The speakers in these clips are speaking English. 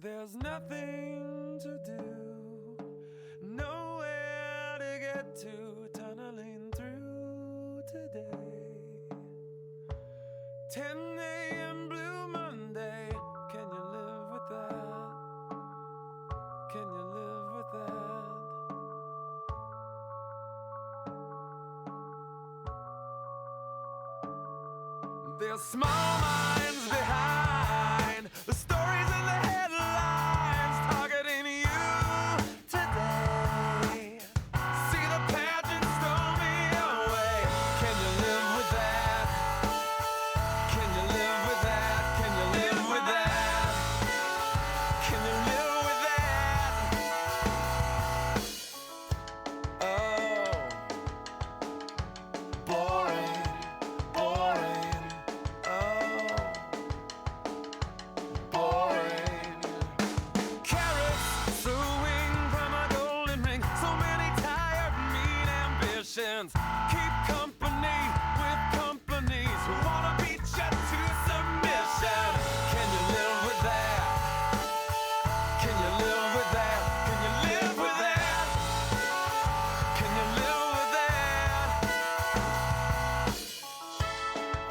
There's nothing to do, nowhere to get to, tunneling through today. 10 a.m. Blue Monday, can you live with that? Can you live with that? There's small minds behind the stories in the headlines, targeting you today. See the pageant stormy away. Can you live with that? Can you live with that? Can you live with that? Can you live with that? Oh, boring, boring. Boring. Carrots swing from a golden ring. So many tired, mean ambitions. Keep company with companies who wanna beat you to submission. Can you live with that? Can you live with that? Can you live with that? Can you live with that?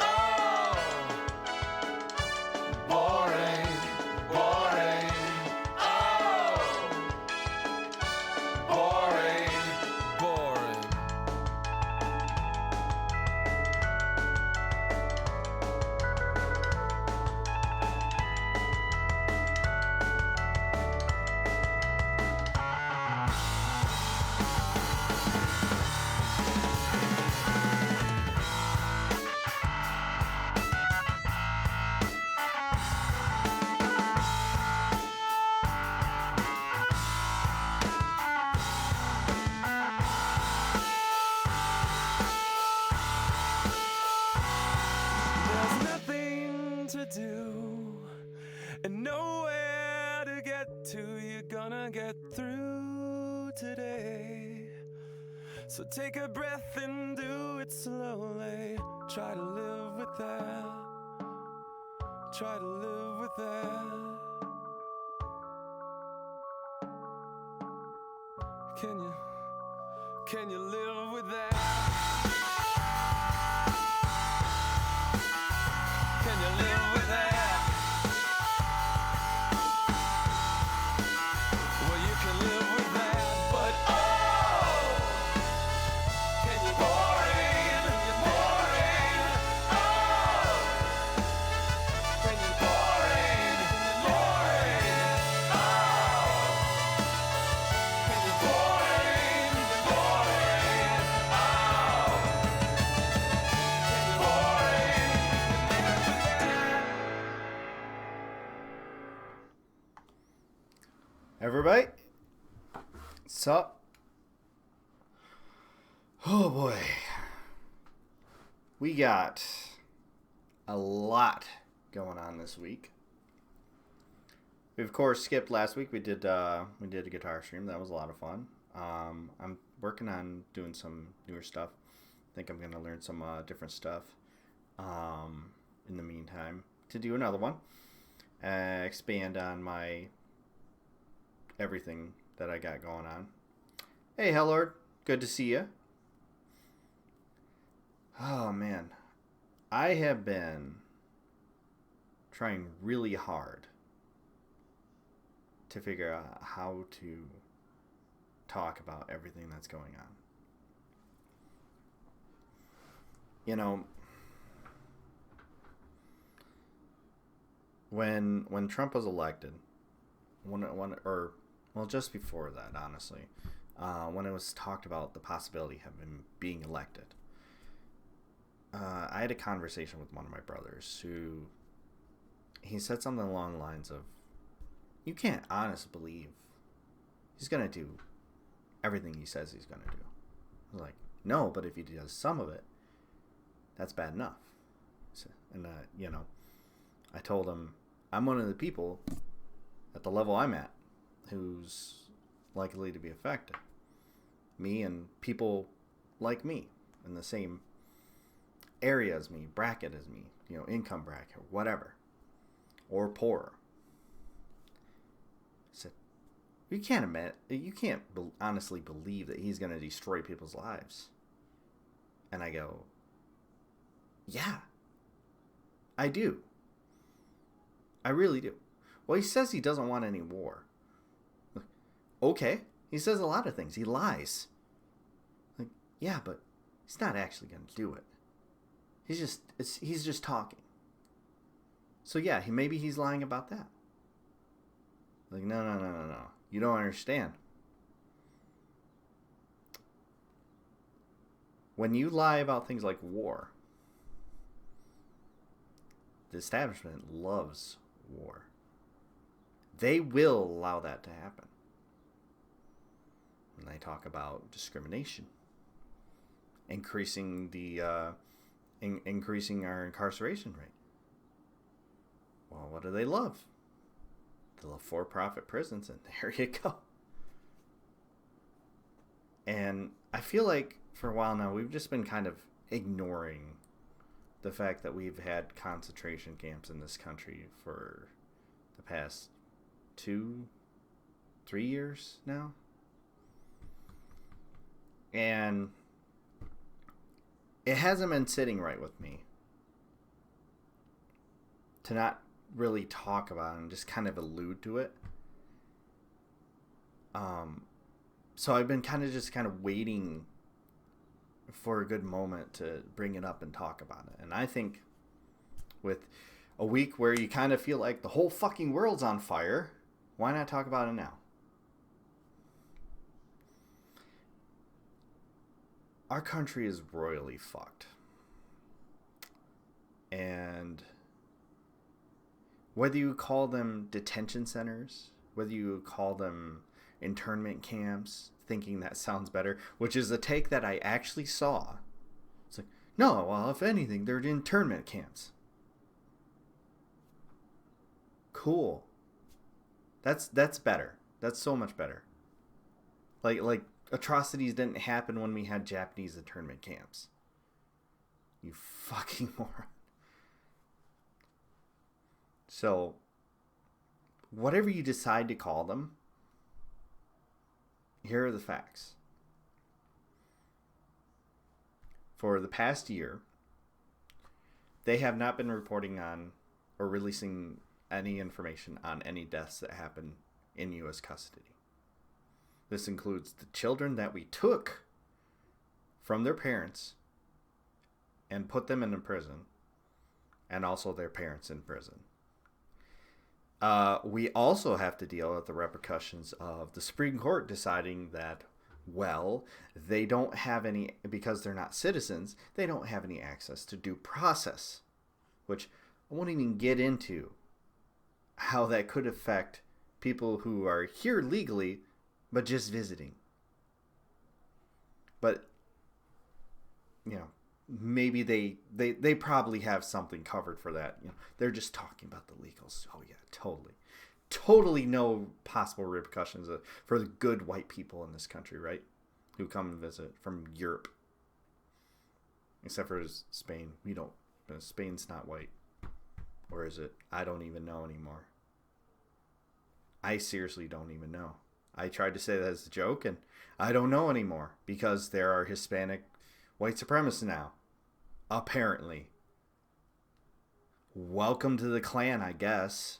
Oh. Boring, boring, oh, boring, boring. There's nothing to do and nowhere to get to. You're gonna get through today. So take a breath and do it slowly. Try to live with that. Try to live with that. Can you live with that? Can you live with that? Well, you can live with that, but oh, can you boring, boring, oh, can you boring, boring, oh, can you boring, boring, oh, can you boring, Everybody, sup? Oh boy, we got a lot going on this week. We of course skipped last week. We did a guitar stream. That was a lot of fun. I'm working on doing some newer stuff. I think I'm gonna learn some different stuff. In the meantime, to do another one, expand on my everything that I got going on. Hey, Hellord, good to see you. Oh man, I have been trying really hard to figure out how to talk about everything that's going on. You know, when Trump was elected, just before that, honestly, when it was talked about the possibility of him being elected, I had a conversation with one of my brothers who he said something along the lines of, "You can't honestly believe he's gonna do everything he says he's gonna do." I was like, "No, but if he does some of it, that's bad enough." And I told him I'm one of the people at the level I'm at who's likely to be affected. Me and people like me in the same area as me, bracket as me, income bracket, whatever, or poorer. You can't admit, you can't honestly believe that he's going to destroy people's lives. And I go, yeah, I do. I really do. Well, he says he doesn't want any war. Okay, he says a lot of things. He lies. Like, yeah, but he's not actually going to do it. He's just talking. So yeah, maybe he's lying about that. Like, no. You don't understand. When you lie about things like war, the establishment loves war. They will allow that to happen. And they talk about discrimination, increasing our incarceration rate. Well, what do they love? They love for-profit prisons, and there you go. And I feel like for a while now we've just been kind of ignoring the fact that we've had concentration camps in this country for the past 2-3 years now. And it hasn't been sitting right with me to not really talk about it and just kind of allude to it. So I've been kind of waiting for a good moment to bring it up and talk about it. And I think with a week where you kind of feel like the whole fucking world's on fire, why not talk about it now? Our country is royally fucked. And whether you call them detention centers, whether you call them internment camps, thinking that sounds better, which is a take that I actually saw. It's like, no, well, if anything, they're internment camps. Cool. That's better. That's so much better. Like atrocities didn't happen when we had Japanese internment camps. You fucking moron. So, whatever you decide to call them, here are the facts. For the past year, they have not been reporting on or releasing any information on any deaths that happened in U.S. custody. This includes the children that we took from their parents and put them in a prison, and also their parents in prison. We also have to deal with the repercussions of the Supreme Court deciding that, well, they don't have any, because they're not citizens, they don't have any access to due process, which I won't even get into how that could affect people who are here legally, but just visiting. But, you know, maybe they probably have something covered for that. You know, they're just talking about the legals. Oh yeah, totally no possible repercussions for the good white people in this country, right? Who come and visit from Europe, except for Spain. We don't. Spain's not white, or is it? I don't even know anymore. I seriously don't even know. I tried to say that as a joke, and I don't know anymore because there are Hispanic white supremacists now. Apparently. Welcome to the clan, I guess.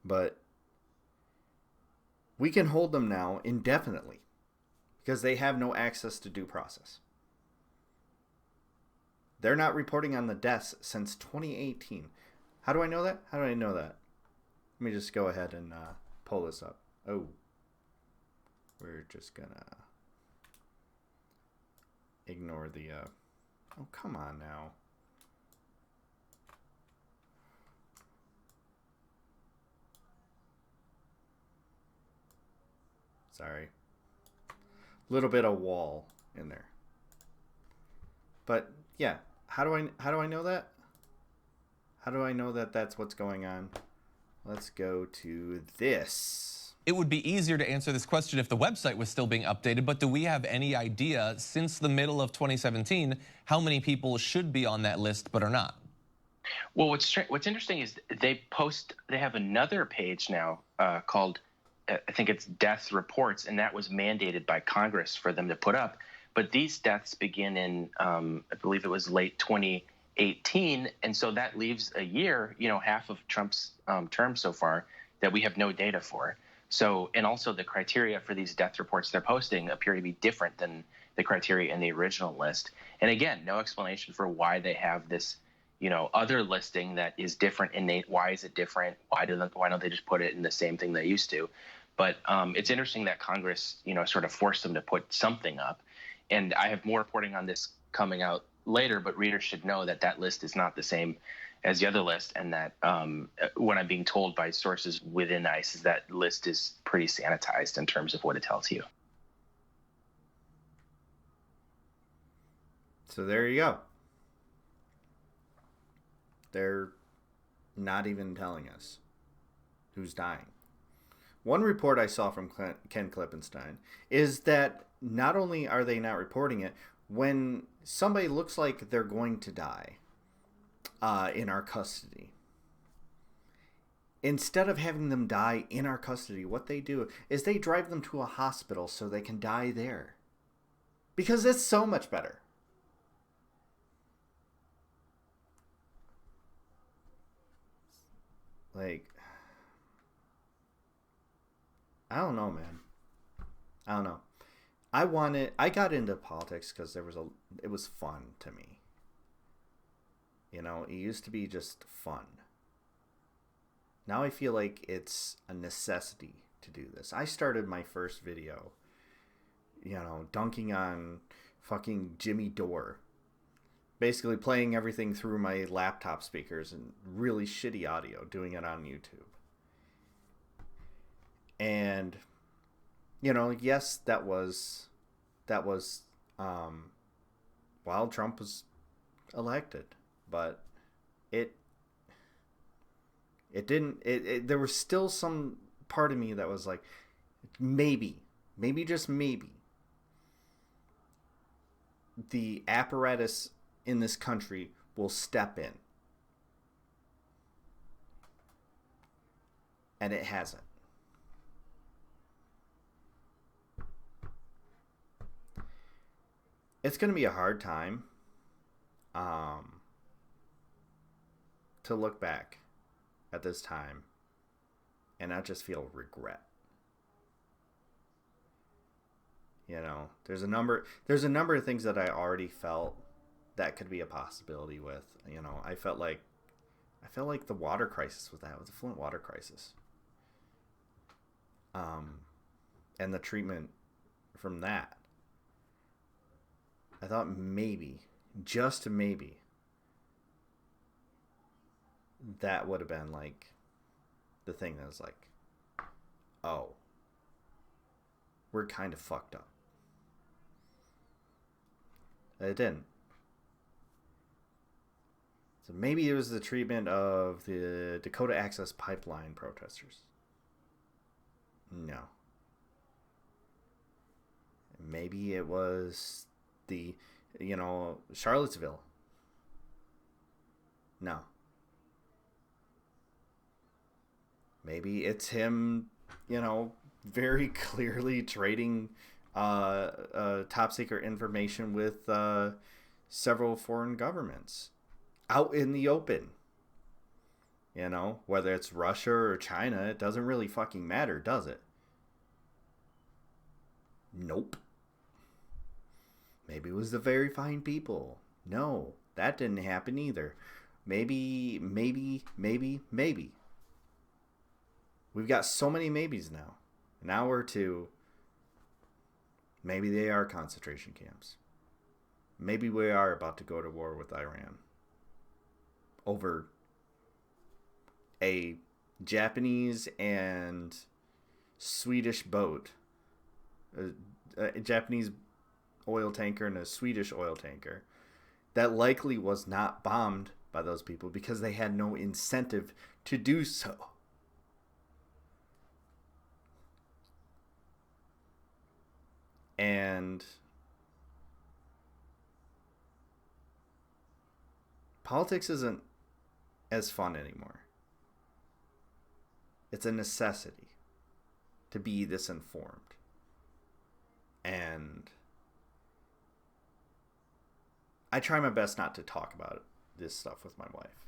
But we can hold them now indefinitely because they have no access to due process. They're not reporting on the deaths since 2018. How do I know that? Let me just go ahead and pull this up. Oh. We're just gonna ignore the oh, come on now. Sorry. Little bit of wall in there. But yeah, how do I know that? How do I know that that's what's going on? Let's go to this. It would be easier to answer this question if the website was still being updated, but do we have any idea since the middle of 2017 how many people should be on that list but are not? Well, what's interesting is they have another page now called I think it's death reports, and that was mandated by Congress for them to put up. But these deaths begin in I believe it was late 2018, and so that leaves a year, half of Trump's term so far, that we have no data for. So, and also the criteria for these death reports they're posting appear to be different than the criteria in the original list. And again, no explanation for why they have this other listing that is different. And why is it different? Why don't they just put it in the same thing they used to? But it's interesting that Congress, sort of forced them to put something up. And I have more reporting on this coming out later, but readers should know that that list is not the same as the other list, and that what I'm being told by sources within ICE is that list is pretty sanitized in terms of what it tells you. So there you go. They're not even telling us who's dying. One report I saw from Ken Klippenstein is that not only are they not reporting it, when somebody looks like they're going to die in our custody, instead of having them die in our custody, what they do is they drive them to a hospital so they can die there. Because it's so much better. Like, I don't know, man. I don't know. I got into politics because it was fun to me. It used to be just fun. Now I feel like it's a necessity to do this. I started my first video, dunking on fucking Jimmy Dore. Basically playing everything through my laptop speakers and really shitty audio, doing it on YouTube. And, yes, that was while Trump was elected, but it didn't, there was still some part of me that was like, maybe just maybe, the apparatus in this country will step in. And it hasn't. It's going to be a hard time to look back at this time and not just feel regret. There's a number of things that I already felt that could be a possibility with. I felt like the water crisis with the Flint water crisis. And the treatment from that. I thought maybe, just maybe, that would have been like the thing that was like, oh, we're kind of fucked up. It didn't. So maybe it was the treatment of the Dakota Access Pipeline protesters. No. Maybe it was the, Charlottesville. No. Maybe it's him, very clearly trading top secret information with several foreign governments out in the open. Whether it's Russia or China, it doesn't really fucking matter, does it? Nope. Maybe it was the very fine people. No, that didn't happen either. Maybe. We've got so many maybes now. Now we're to maybe they are concentration camps. Maybe we are about to go to war with Iran over a Japanese and Swedish boat. A Japanese oil tanker and a Swedish oil tanker that likely was not bombed by those people because they had no incentive to do so. And politics isn't as fun anymore. It's a necessity to be this informed. And I try my best not to talk about this stuff with my wife.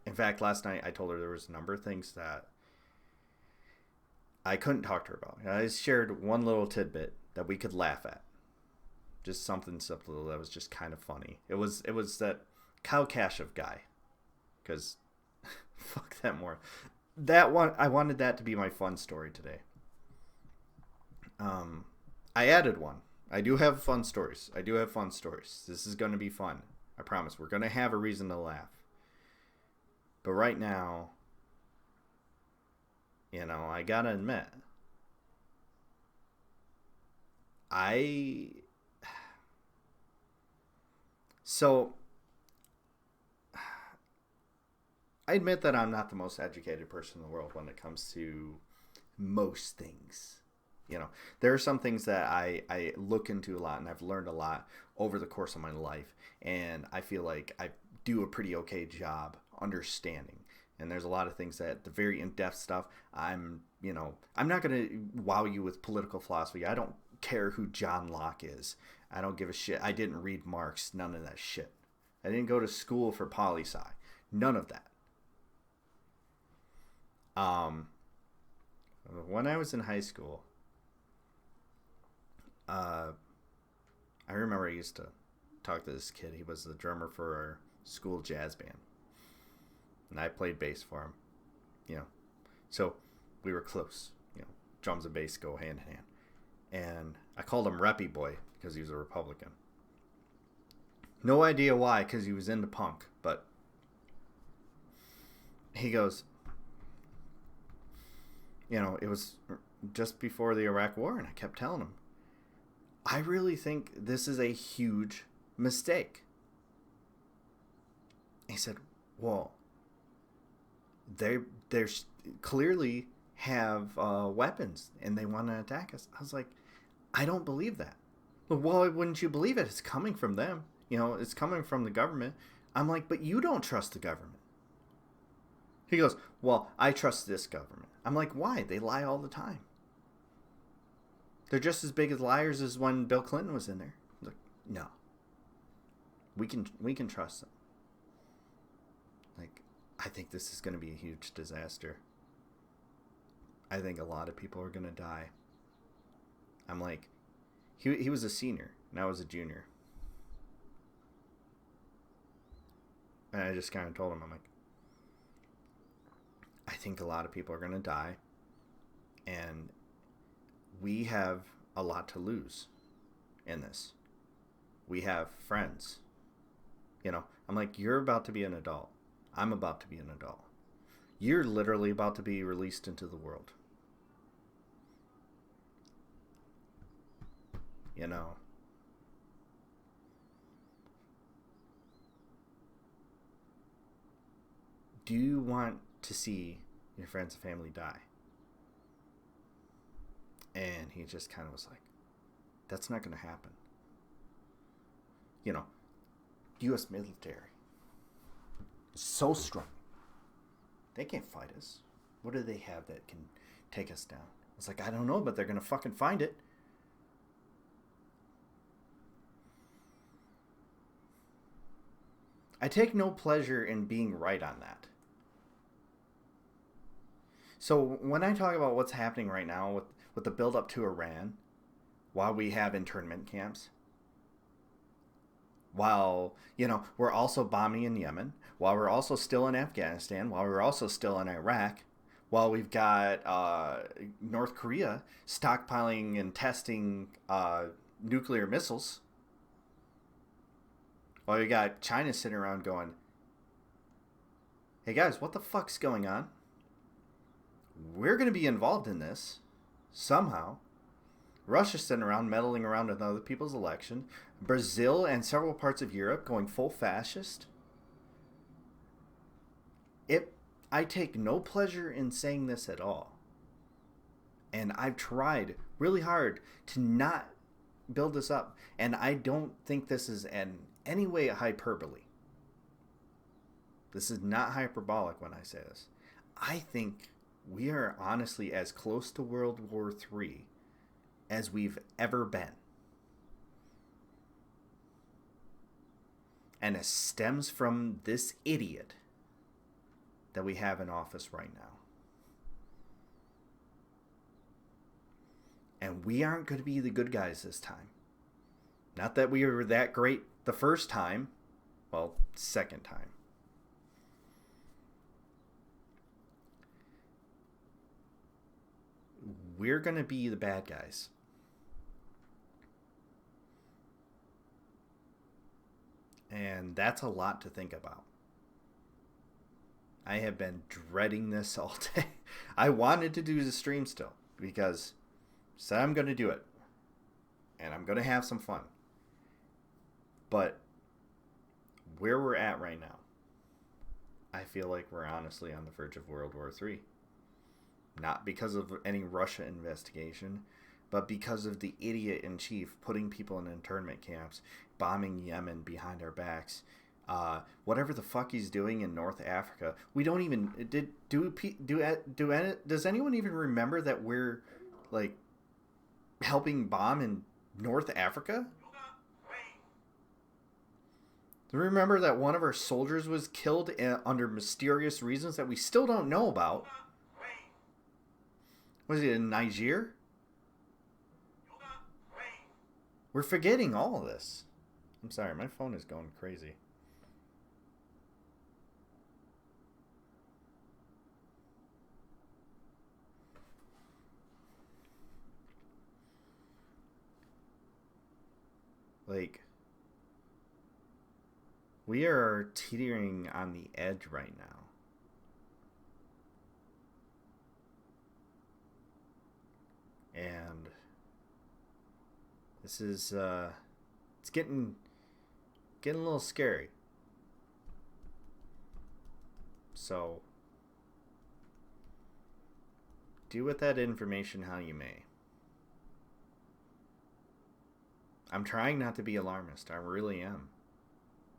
In fact, last night I told her there was a number of things that I couldn't talk to her about. I shared one little tidbit that we could laugh at. Just something simple that was just kind of funny. It was that Kyle Kashuv guy. Because, fuck that more. That one, I wanted that to be my fun story today. I added one. I do have fun stories. This is going to be fun. I promise. We're going to have a reason to laugh. But right now, I gotta admit, I admit that I'm not the most educated person in the world when it comes to most things. There are some things that I look into a lot, and I've learned a lot over the course of my life, and I feel like I do a pretty okay job understanding. And there's a lot of things that the very in-depth stuff, I'm not going to wow you with political philosophy. I don't care who John Locke is. I don't give a shit. I didn't read Marx. None of that shit. I didn't go to school for poli-sci. None of that. When I was in high school, I remember I used to talk to this kid. He was the drummer for our school jazz band. And I played bass for him, So we were close, Drums and bass go hand in hand. And I called him Reppy Boy because he was a Republican. No idea why, because he was into punk. But he goes, it was just before the Iraq War, and I kept telling him, I really think this is a huge mistake. He said, well, they clearly have weapons and they want to attack us. I was like, I don't believe that. Well, why wouldn't you believe it? It's coming from them. It's coming from the government. I'm like, but you don't trust the government. He goes, well, I trust this government. I'm like, why? They lie all the time. They're just as big as liars as when Bill Clinton was in there. I'm like, no. We can trust them. Like, I think this is going to be a huge disaster. I think a lot of people are going to die. I'm like, he was a senior, and I was a junior. And I just kind of told him, I'm like, I think a lot of people are going to die, and we have a lot to lose in this. We have friends. I'm like, you're about to be an adult. I'm about to be an adult. You're literally about to be released into the world. Do you want to see your friends and family die? And he just kind of was like, that's not going to happen. U.S. military is so strong. They can't fight us. What do they have that can take us down? I was like, I don't know, but they're going to fucking find it. I take no pleasure in being right on that. So when I talk about what's happening right now with the build-up to Iran, while we have internment camps, while, we're also bombing in Yemen, while we're also still in Afghanistan, while we're also still in Iraq, while we've got North Korea stockpiling and testing nuclear missiles, while we got China sitting around going, hey guys, what the fuck's going on? We're going to be involved in this somehow. Russia's sitting around meddling around with other people's election. Brazil and several parts of Europe going full fascist. I take no pleasure in saying this at all. And I've tried really hard to not build this up. And I don't think this is in any way a hyperbole. This is not hyperbolic when I say this. I think we are honestly as close to World War III as we've ever been. And it stems from this idiot that we have in office right now. And we aren't going to be the good guys this time. Not that we were that great the first time. Well, second time. We're going to be the bad guys. And that's a lot to think about. I have been dreading this all day. I wanted to do the stream still because I said I'm going to do it. And I'm going to have some fun. But where we're at right now, I feel like we're honestly on the verge of World War III. Not because of any Russia investigation, but because of the idiot in chief putting people in internment camps, bombing Yemen behind our backs, whatever the fuck he's doing in North Africa. We don't even does anyone even remember that we're like helping bomb in North Africa? Remember that one of our soldiers was killed under mysterious reasons that we still don't know about? Was it in Niger? We're forgetting all of this. I'm sorry, my phone is going crazy. Like, we are teetering on the edge right now. And this is it's getting a little scary. So do with that information how you may. I'm trying not to be alarmist. I really am.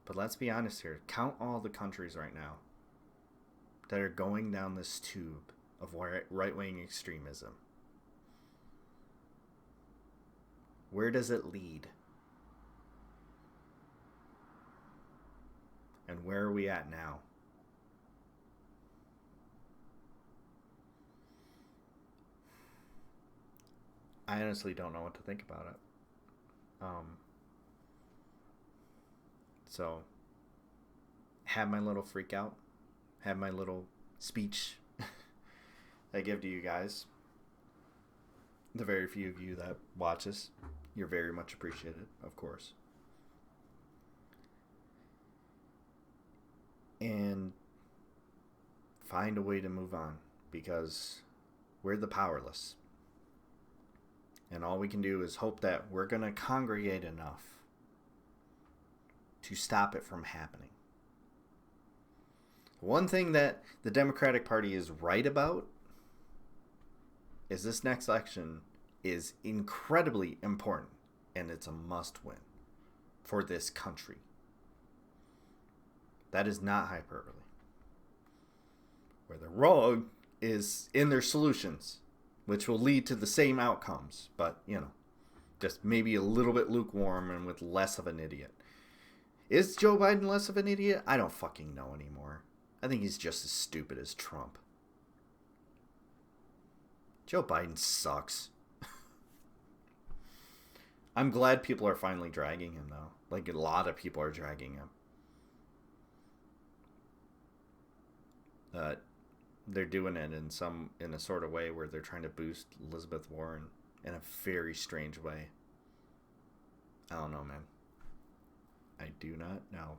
But let's be honest here. Count all the countries right now that are going down this tube of right-wing extremism. Where does it lead? And where are we at now? I honestly don't know what to think about it. So, have my little freak out. Have my little speech I give to you guys. The very few of you that watch us. You're very much appreciated, of course. And find a way to move on, because we're the powerless. And all we can do is hope that we're going to congregate enough to stop it from happening. One thing that the Democratic Party is right about is this next election is incredibly important, and it's a must-win for this country. That is not hyperbole. Where they're wrong is in their solutions, which will lead to the same outcomes, but, you know, just maybe a little bit lukewarm and with less of an idiot. Is Joe Biden less of an idiot? I don't fucking know anymore. I think he's just as stupid as Trump. Joe Biden sucks. I'm glad people are finally dragging him, though. Like, a lot of people are dragging him. They're doing it in a sort of way where they're trying to boost Elizabeth Warren in a very strange way. I don't know, man. I do not know.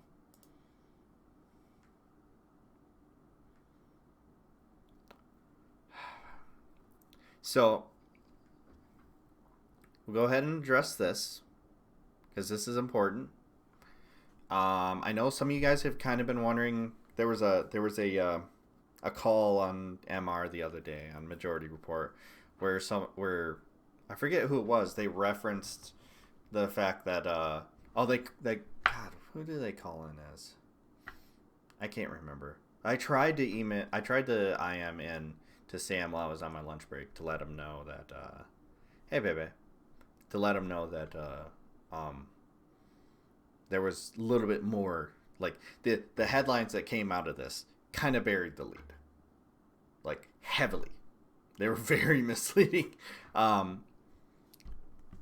So, we'll go ahead and address this, because this is important. I know some of you guys have kind of been wondering. There was a call on MR the other day on Majority Report where I forget who it was. They referenced the fact that God, who do they call in as? I can't remember. I tried to IM in to Sam while I was on my lunch break to let him know that, hey, baby. To let him know that, there was a little bit more, like, the headlines that came out of this kind of buried the lead. Like, heavily. They were very misleading.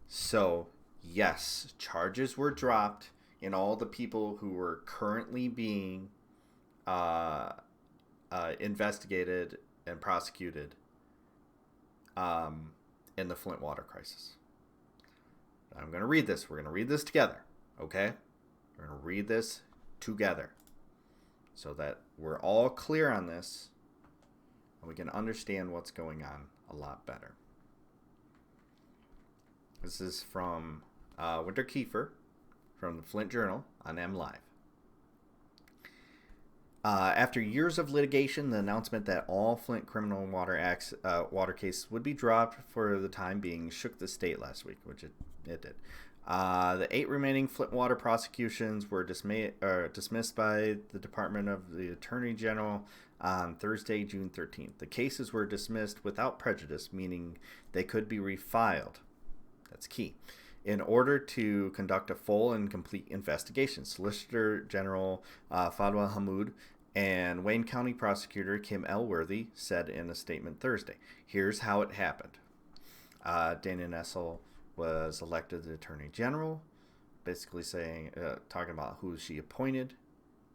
So, yes, charges were dropped in all the people who were currently being investigated and prosecuted in the Flint water crisis. I'm going to read this. We're going to read this together, okay? We're going to read this together so that we're all clear on this and we can understand what's going on a lot better. This is from Winter Kiefer from the Flint Journal on MLive. After years of litigation, the announcement that all Flint criminal water cases would be dropped for the time being shook the state last week, which it did. The 8 remaining Flint water prosecutions were dismissed by the Department of the Attorney General on Thursday, June 13th. The cases were dismissed without prejudice, meaning they could be refiled. That's key. In order to conduct a full and complete investigation, Solicitor General Fadwa Hammoud and Wayne County Prosecutor Kim Elworthy said in a statement Thursday, "Here's how it happened." Dana Nessel was elected the Attorney General, basically talking about who she appointed,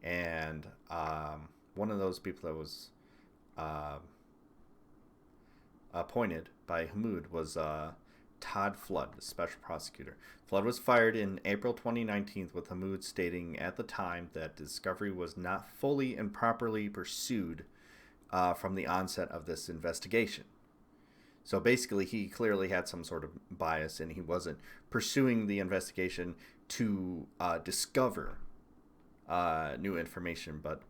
and one of those people that was appointed by Hammoud was Todd Flood, the special prosecutor. Flood was fired in April 2019 with Hammoud stating at the time that discovery was not fully and properly pursued from the onset of this investigation. So basically, he clearly had some sort of bias and he wasn't pursuing the investigation to discover new information. But,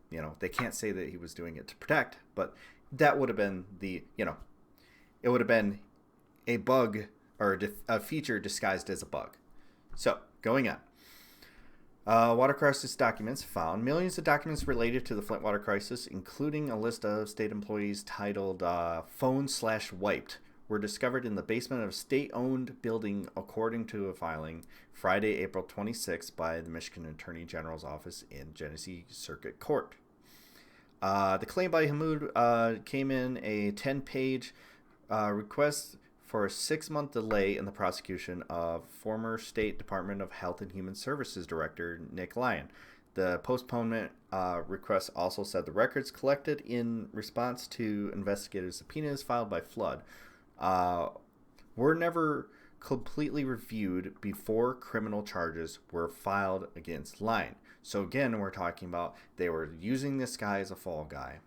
you know, they can't say that he was doing it to protect, but that would have been it would have been a bug or a feature disguised as a bug. So, going on. Water crisis documents found millions of documents related to the Flint water crisis, including a list of state employees titled phone/wiped, were discovered in the basement of a state-owned building, according to a filing Friday, April 26th by the Michigan Attorney General's office in Genesee Circuit Court. The claim by Hammoud came in a 10-page request for a 6-month delay in the prosecution of former State Department of Health and Human Services Director Nick Lyon. The postponement request also said the records collected in response to investigative subpoenas filed by Flood were never completely reviewed before criminal charges were filed against Lyon. So again, we're talking about they were using this guy as a fall guy.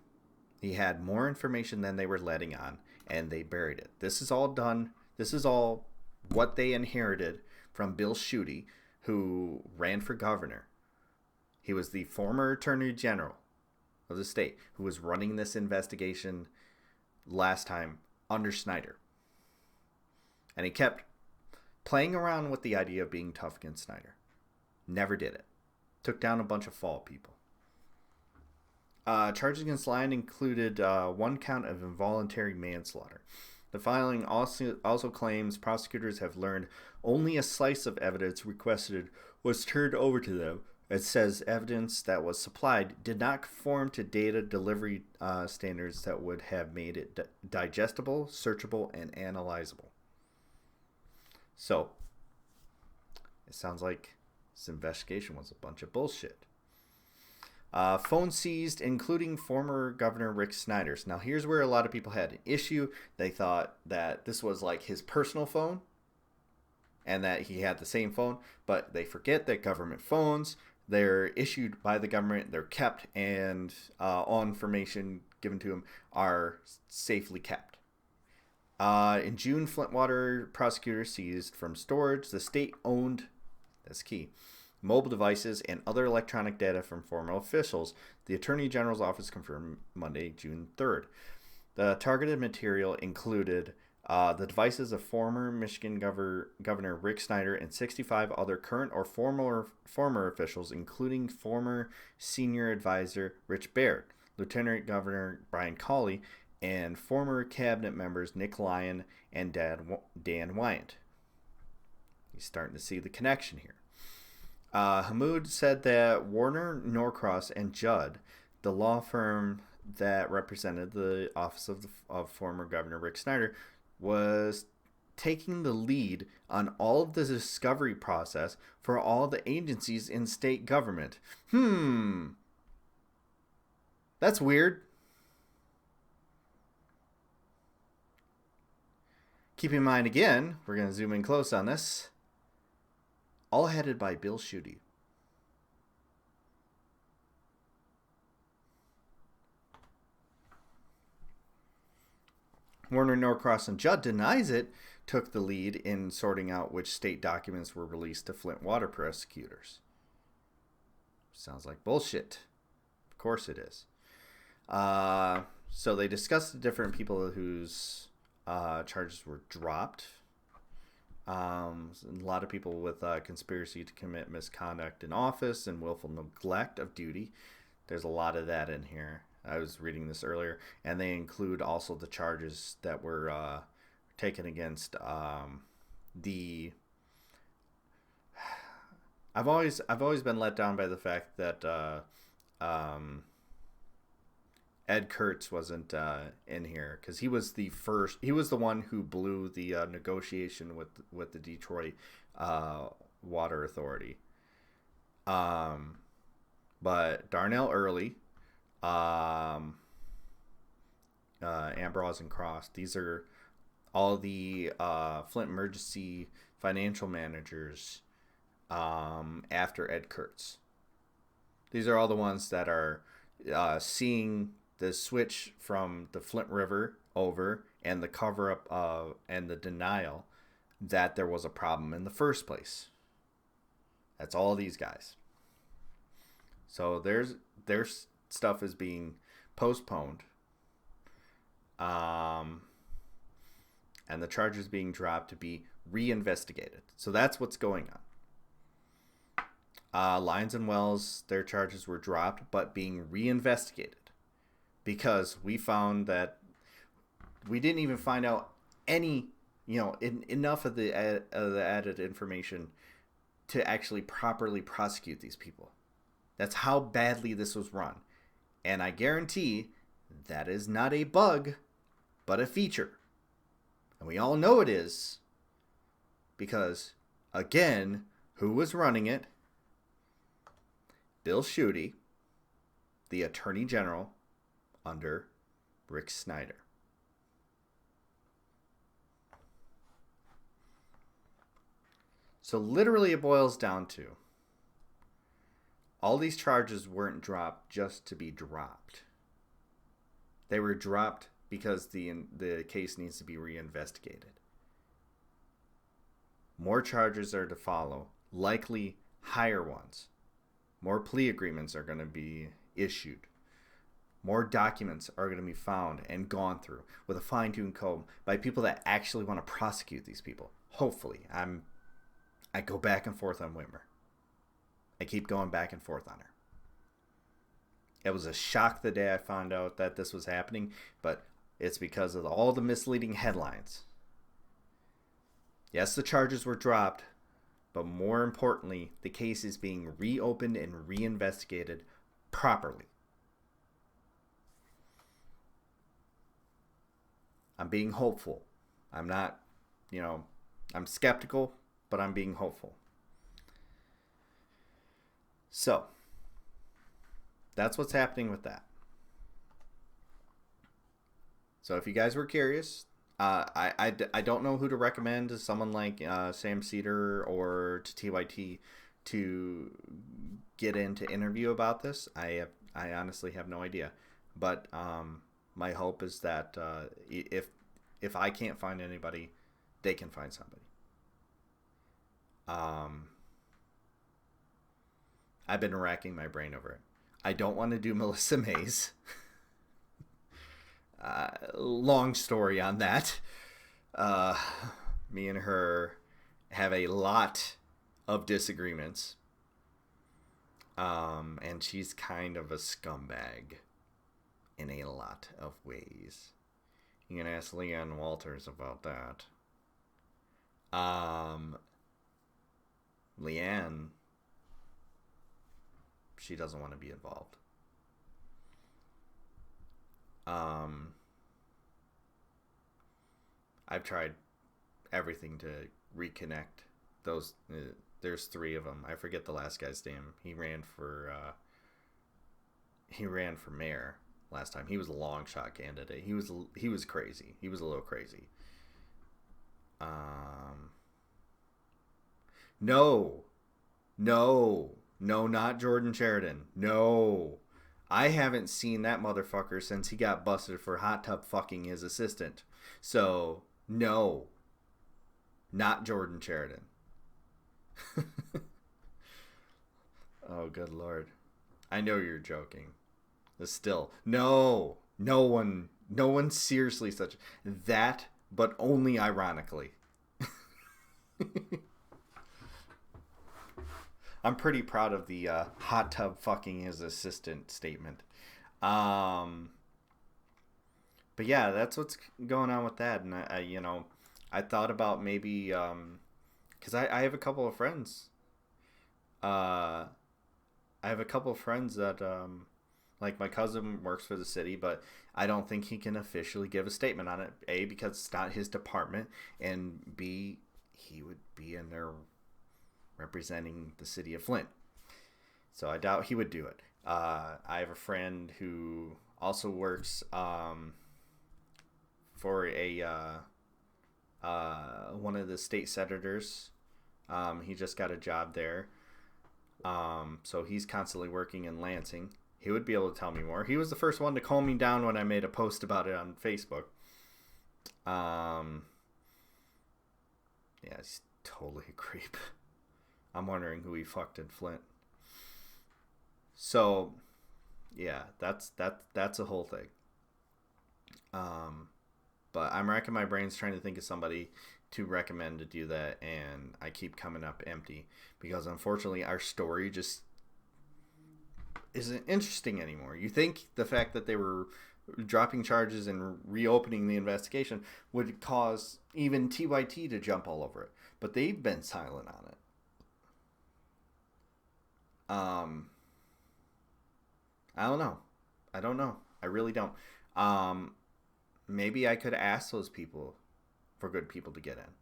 He had more information than they were letting on, and they buried it. This is all done. This is all what they inherited from Bill Schuette, who ran for governor. He was the former Attorney General of the state who was running this investigation last time under Snyder. And he kept playing around with the idea of being tough against Snyder. Never did it. Took down a bunch of fall people. Charges against Lyon included 1 count of involuntary manslaughter. The filing also claims prosecutors have learned only a slice of evidence requested was turned over to them. It says evidence that was supplied did not conform to data delivery standards that would have made it digestible, searchable, and analyzable. So, it sounds like this investigation was a bunch of bullshit. Phone seized, including former Governor Rick Snyder's. Now, here's where a lot of people had an issue. They thought that this was like his personal phone and that he had the same phone, but they forget that government phones, they're issued by the government, they're kept, and all information given to them are safely kept. In June, Flint water prosecutors seized from storage the state-owned, that's key, mobile devices and other electronic data from former officials, the Attorney General's office confirmed Monday, June 3rd. The targeted material included The devices of former Michigan Governor Rick Snyder and 65 other current or former officials, including former senior advisor Rich Baird, Lieutenant Governor Brian Cawley, and former cabinet members Nick Lyon and Dan Wyant. He's starting to see the connection here. Hamoud said that Warner, Norcross, and Judd, the law firm that represented the office of former Governor Rick Snyder, was taking the lead on all of the discovery process for all the agencies in state government. That's weird. Keep in mind again, we're going to zoom in close on this, all headed by Bill Schuette. Warner, Norcross, and Judd denies it took the lead in sorting out which state documents were released to Flint water prosecutors. Sounds like bullshit. Of course it is. So they discussed the different people whose charges were dropped. A lot of people with conspiracy to commit misconduct in office and willful neglect of duty. There's a lot of that in here. I was reading this earlier, and they include also the charges that were taken against the. I've always been let down by the fact that Ed Kurtz wasn't in here, because he was the one who blew the negotiation with the Detroit Water Authority. But Darnell Early, Ambrose and Cross, these are all the Flint emergency financial managers after Ed Kurtz. These are all the ones that are seeing the switch from the Flint River over and the cover-up and the denial that there was a problem in the first place. That's all these guys. So their stuff is being postponed. And the charges being dropped to be reinvestigated. So that's what's going on. Lyons and Wells, their charges were dropped, but being reinvestigated. Because we found that we didn't even find out any, enough of the added information to actually properly prosecute these people. That's how badly this was run. And I guarantee that is not a bug, but a feature. And we all know it is. Because, again, who was running it? Bill Schuette, the Attorney General under Rick Snyder. So literally it boils down to all these charges weren't dropped just to be dropped. They were dropped because the case needs to be reinvestigated. More charges are to follow, likely higher ones. More plea agreements are going to be issued. More documents are going to be found and gone through with a fine-tuned comb by people that actually want to prosecute these people. Hopefully. I go back and forth on Whitmer. I keep going back and forth on her. It was a shock the day I found out that this was happening, but it's because of all the misleading headlines. Yes, the charges were dropped, but more importantly, the case is being reopened and reinvestigated properly. I'm being hopeful. I'm not, I'm skeptical, but I'm being hopeful. So, that's what's happening with that. So if you guys were curious, I don't know who to recommend to someone like Sam Cedar or to TYT to get in to interview about this. I honestly have no idea. But my hope is that if I can't find anybody, they can find somebody. I've been racking my brain over it. I don't want to do Melissa Mays. Long story on that. Me and her have a lot of disagreements. And she's kind of a scumbag in a lot of ways. You can ask Leanne Walters about that. Leanne, she doesn't want to be involved. I've tried everything to reconnect those. There's 3 of them. I forget the last guy's name. He ran for mayor last time. He was a long shot candidate. He was crazy. He was a little crazy. No, not Jordan Sheridan. No, I haven't seen that motherfucker since he got busted for hot tub fucking his assistant. So no, not Jordan Sheridan. Oh, good Lord. I know you're joking. But still, no one seriously such that, but only ironically. I'm pretty proud of the hot tub fucking his assistant statement. But yeah, that's what's going on with that. And I thought about maybe, because I have a couple of friends. I have a couple of friends that, like my cousin works for the city, but I don't think he can officially give a statement on it. A, because it's not his department, and B, he would be in there representing the city of Flint. So I doubt he would do it. I have a friend who also works for a one of the state senators. He just got a job there. So he's constantly working in Lansing. He would be able to tell me more. He was the first one to calm me down when I made a post about it on Facebook. Yeah, he's totally a creep. I'm wondering who he fucked in Flint. So, yeah, that's a whole thing. But I'm racking my brains trying to think of somebody to recommend to do that, and I keep coming up empty because unfortunately our story just isn't interesting anymore. You think the fact that they were dropping charges and reopening the investigation would cause even TYT to jump all over it, but they've been silent on it. I don't know. I really don't. Maybe I could ask those people for good people to get in,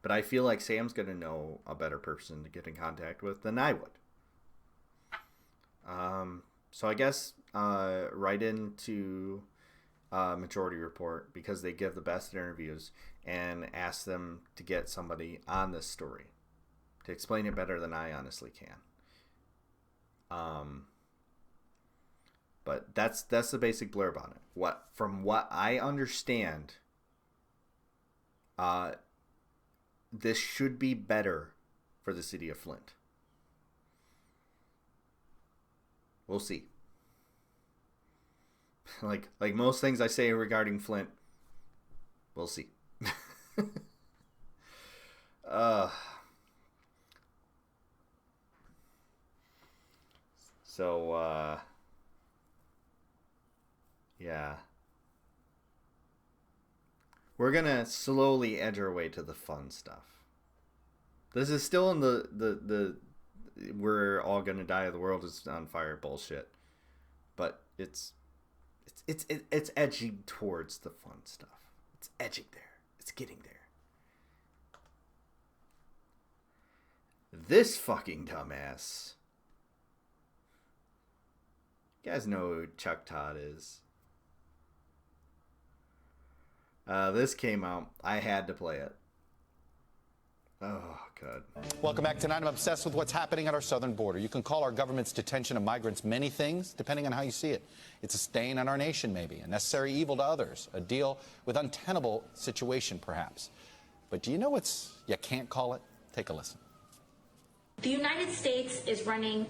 but I feel like Sam's going to know a better person to get in contact with than I would. So I guess write into Majority Report, because they give the best interviews, and ask them to get somebody on this story to explain it better than I honestly can. But that's the basic blurb on it. From what I understand, this should be better for the city of Flint. We'll see. Like most things I say regarding Flint, we'll see. So, yeah. We're gonna slowly edge our way to the fun stuff. This is still in the we're all gonna die, the world is on fire bullshit. But it's edging towards the fun stuff. It's edging there. It's getting there. This fucking dumbass. You guys know who Chuck Todd is. This came out. I had to play it. Oh, God. Welcome back. Tonight, I'm obsessed with what's happening at our southern border. You can call our government's detention of migrants many things, depending on how you see it. It's a stain on our nation, maybe, a necessary evil to others, a deal with untenable situation, perhaps. But do you know what you can't call it? Take a listen. The United States is running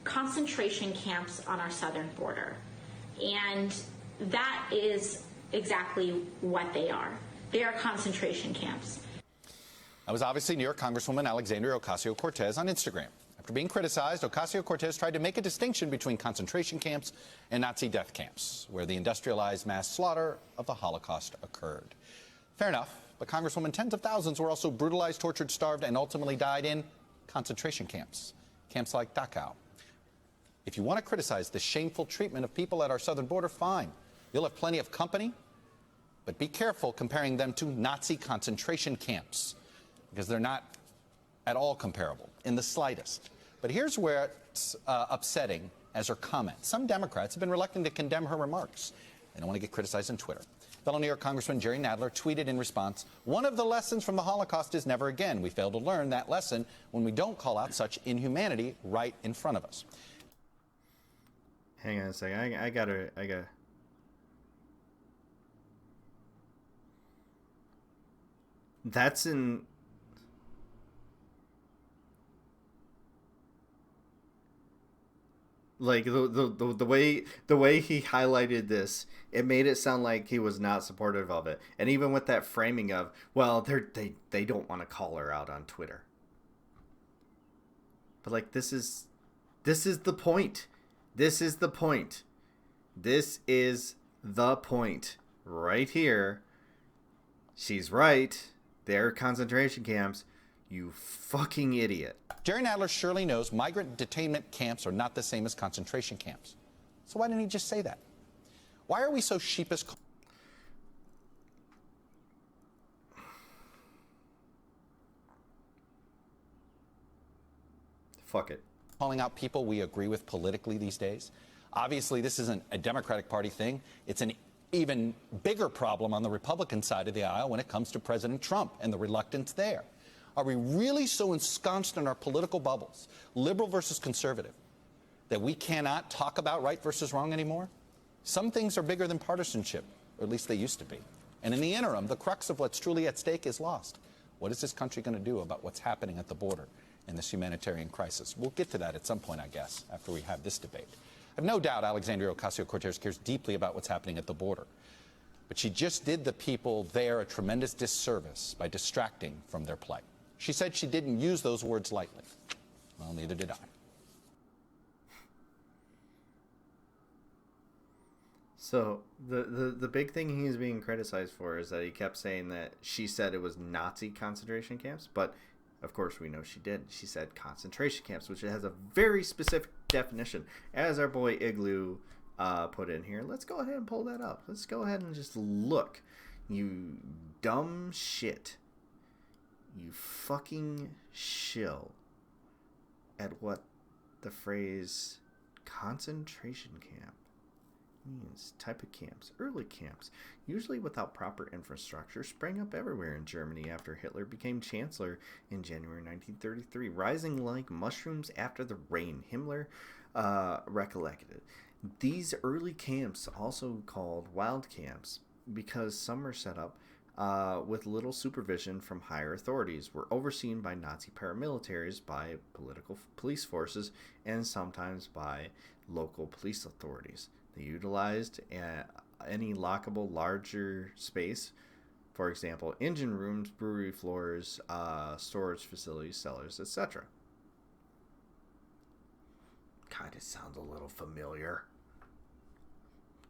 concentration camps on our southern border, and that is exactly what they are. They are concentration camps. That was obviously New York Congresswoman Alexandria Ocasio-Cortez on Instagram. After being criticized, Ocasio-Cortez tried to make a distinction between concentration camps and Nazi death camps, where the industrialized mass slaughter of the Holocaust occurred. Fair enough, but Congresswoman, tens of thousands were also brutalized, tortured, starved, and ultimately died in concentration camps, camps like Dachau. If you want to criticize the shameful treatment of people at our southern border, fine. You'll have plenty of company, but be careful comparing them to Nazi concentration camps, because they're not at all comparable, in the slightest. But here's where it's upsetting as her comments. Some Democrats have been reluctant to condemn her remarks. They don't want to get criticized on Twitter. Fellow New York Congressman Jerry Nadler tweeted in response, "One of the lessons from the Holocaust is never again. We fail to learn that lesson when we don't call out such inhumanity right in front of us." Hang on a second. I gotta. That's in. Like the way he highlighted this, it made it sound like he was not supportive of it, and even with that framing of, well, they don't want to call her out on Twitter. But like this is the point. This is the point. This is the point right here. She's right. They're concentration camps. You fucking idiot. Jerry Nadler surely knows migrant detainment camps are not the same as concentration camps. So why didn't he just say that? Why are we so sheepish? Fuck it. Calling out people we agree with politically these days? Obviously, this isn't a Democratic Party thing. It's an even bigger problem on the Republican side of the aisle when it comes to President Trump and the reluctance there. Are we really so ensconced in our political bubbles, liberal versus conservative, that we cannot talk about right versus wrong anymore? Some things are bigger than partisanship, or at least they used to be. And in the interim, the crux of what's truly at stake is lost. What is this country going to do about what's happening at the border in this humanitarian crisis? We'll get to that at some point, I guess, after we have this debate. I have no doubt Alexandria Ocasio-Cortez cares deeply about what's happening at the border. But she just did the people there a tremendous disservice by distracting from their plight. She said she didn't use those words lightly. Well, neither did I. So the big thing he's being criticized for is that he kept saying that she said it was Nazi concentration camps, but of course we know she did. She said concentration camps, which has a very specific definition, as our boy Igloo put in here. Let's go ahead and pull that up. Let's go ahead and just look. You dumb shit. You fucking shill at what the phrase concentration camp means. Type of camps. Early camps, usually without proper infrastructure, sprang up everywhere in Germany after Hitler became chancellor in January 1933, rising like mushrooms after the rain. Himmler recollected. These early camps, also called wild camps, because some were set up with little supervision from higher authorities, were overseen by Nazi paramilitaries, by political police forces, and sometimes by local police authorities. They utilized any lockable larger space, for example, engine rooms, brewery floors, storage facilities, cellars, etc. Kind of sounds a little familiar.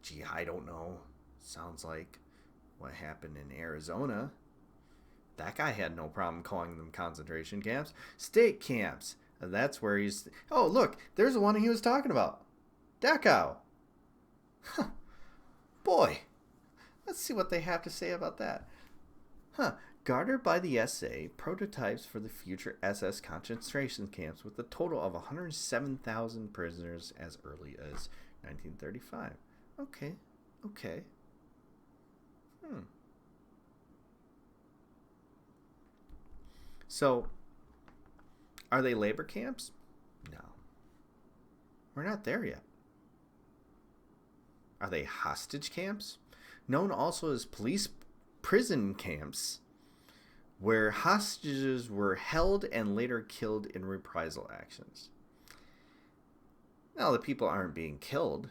Gee, I don't know. Sounds like what happened in Arizona. That guy had no problem calling them concentration camps. State camps. That's where he's... Oh, look, there's the one he was talking about. Dachau. Huh. Boy. Let's see what they have to say about that. Guarded by the SA, prototypes for the future SS concentration camps with a total of 107,000 prisoners as early as 1935. Okay. So, are they labor camps? No. We're not there yet. Are they hostage camps? Known also as police prison camps, where hostages were held and later killed in reprisal actions. Now, the people aren't being killed.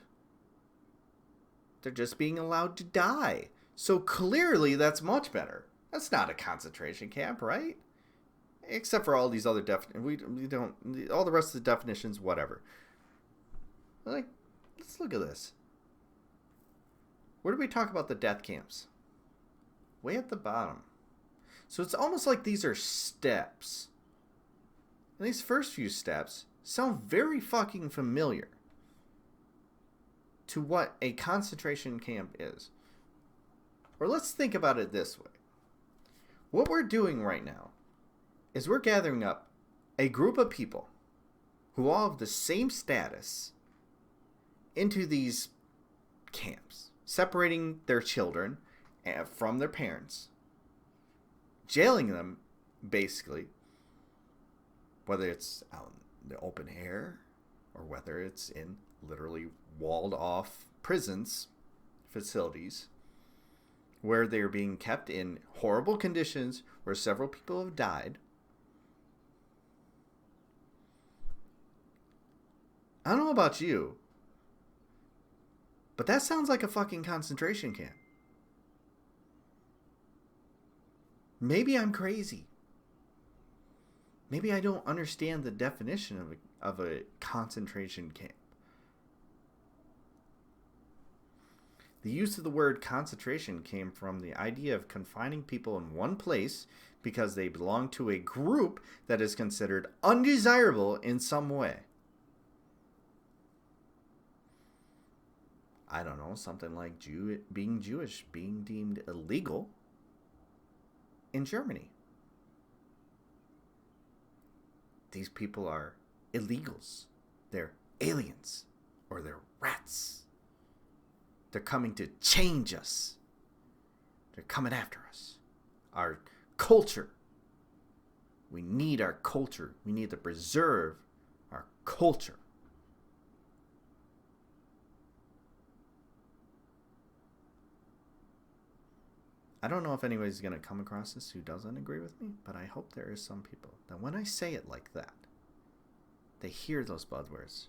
They're just being allowed to die. So clearly that's much better. That's not a concentration camp, right? Except for all these other we don't, all the rest of the definitions, whatever. Like, let's look at this. Where do we talk about the death camps? Way at the bottom. So it's almost like these are steps. And these first few steps sound very fucking familiar to what a concentration camp is. Or let's think about it this way. What we're doing right now is we're gathering up a group of people who all have the same status into these camps, separating their children from their parents, jailing them, basically, whether it's out in the open air or whether it's in literally walled off prisons, facilities, where they're being kept in horrible conditions where several people have died. I don't know about you, but that sounds like a fucking concentration camp. Maybe I'm crazy. Maybe I don't understand the definition of a concentration camp. The use of the word concentration came from the idea of confining people in one place because they belong to a group that is considered undesirable in some way. I don't know, something like being Jewish being deemed illegal in Germany. These people are illegals. They're aliens. Or they're rats. They're coming to change us. They're coming after us. Our culture. We need our culture. We need to preserve our culture. I don't know if anybody's going to come across this who doesn't agree with me, but I hope there is some people that when I say it like that, they hear those buzzwords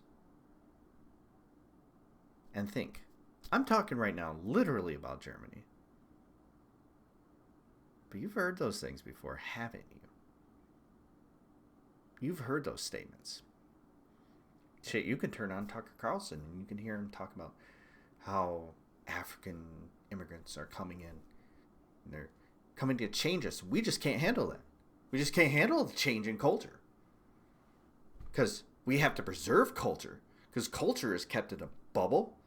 and think, I'm talking right now literally about Germany. But you've heard those things before, haven't you? You've heard those statements. Shit, you can turn on Tucker Carlson and you can hear him talk about how African immigrants are coming in. They're coming to change us. We just can't handle that. We just can't handle the change in culture. Because we have to preserve culture. Because culture is kept in a bubble.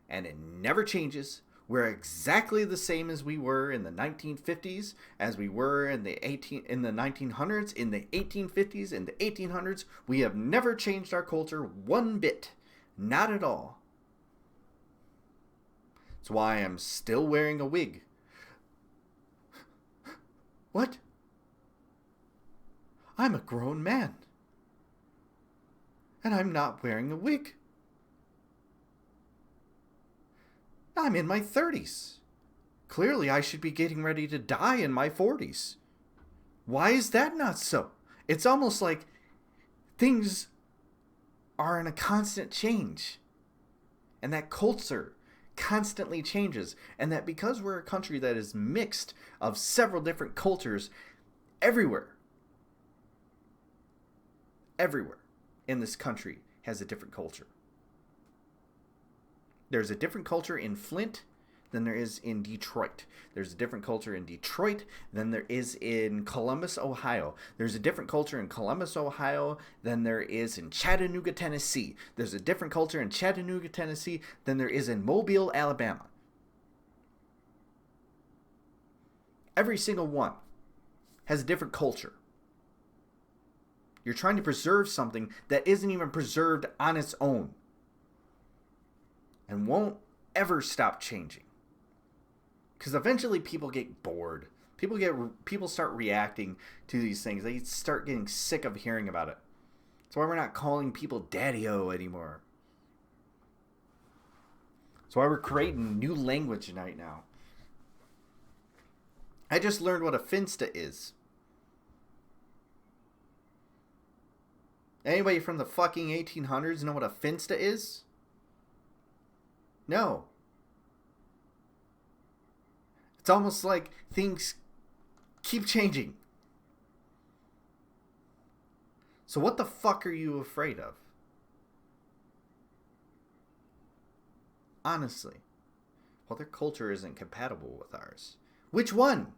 And it never changes. We're exactly the same as we were in the 1950s. As we were in the 1900s. In the 1850s. In the 1800s. We have never changed our culture one bit. Not at all. That's why I'm still wearing a wig. What? I'm a grown man. And I'm not wearing a wig. I'm in my 30s. Clearly I should be getting ready to die in my 40s. Why is that not so? It's almost like things are in a constant change. And that culture constantly changes, and that because we're a country that is mixed of several different cultures everywhere in this country has a different culture. There's a different culture in Flint than there is in Detroit. There's a different culture in Detroit than there is in Columbus, Ohio. There's a different culture in Columbus, Ohio than there is in Chattanooga, Tennessee. There's a different culture in Chattanooga, Tennessee than there is in Mobile, Alabama. Every single one has a different culture. You're trying to preserve something that isn't even preserved on its own and won't ever stop changing. Because eventually people get bored. People start reacting to these things. They start getting sick of hearing about it. That's why we're not calling people daddy-o anymore. That's why we're creating new language right now. I just learned what a finsta is. Anybody from the fucking 1800s know what a finsta is? No. It's almost like things keep changing. So what the fuck are you afraid of? Honestly. Well, their culture isn't compatible with ours. Which one?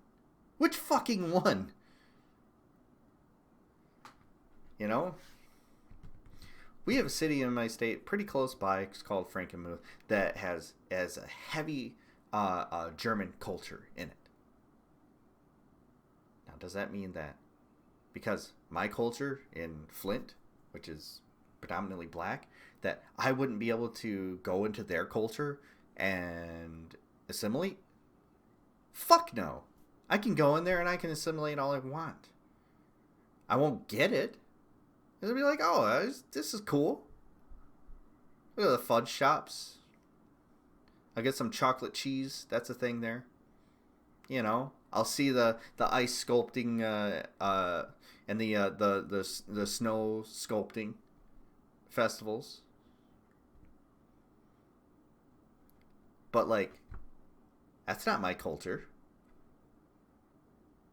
Which fucking one? You know? We have a city in my state pretty close by. It's called Frankenmuth that has a heavy German culture in it. Now, does that mean that because my culture in Flint, which is predominantly black, that I wouldn't be able to go into their culture and assimilate? Fuck no. I can go in there and I can assimilate all I want. I won't get it. It'll be like, oh, this is cool. Look at the fudge shops. I'll get some chocolate cheese. That's a thing there. You know, I'll see the ice sculpting and the snow sculpting festivals. But like, that's not my culture.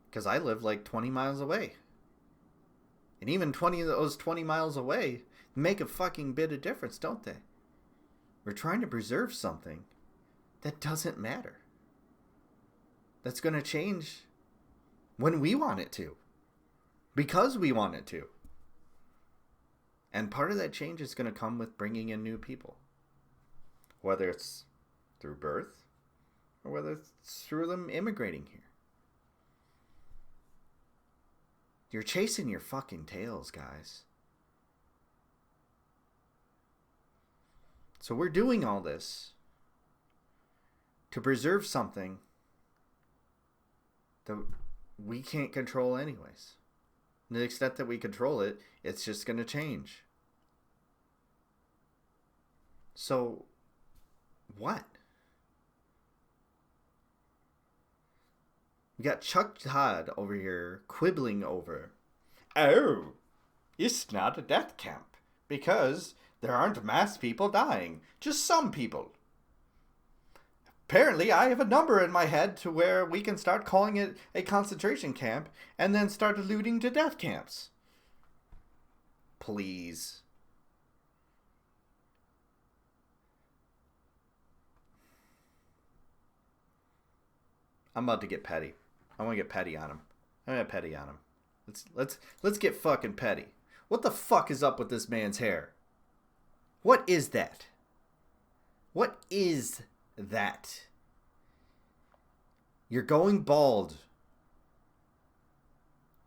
Because I live like 20 miles away. And even 20 of those 20 miles away make a fucking bit of difference, don't they? We're trying to preserve something that doesn't matter. That's going to change when we want it to. Because we want it to. And part of that change is going to come with bringing in new people. Whether it's through birth or whether it's through them immigrating here. You're chasing your fucking tails, guys. So we're doing all this to preserve something that we can't control anyways. To the extent that we control it, it's just going to change. So, what? We got Chuck Todd over here quibbling over, oh, it's not a death camp because there aren't mass people dying, just some people. Apparently, I have a number in my head to where we can start calling it a concentration camp and then start alluding to death camps. Please. I'm about to get petty. I want to get petty on him. I'm gonna get petty on him. Let's get fucking petty. What the fuck is up with this man's hair? What is that? What is that? You're going bald.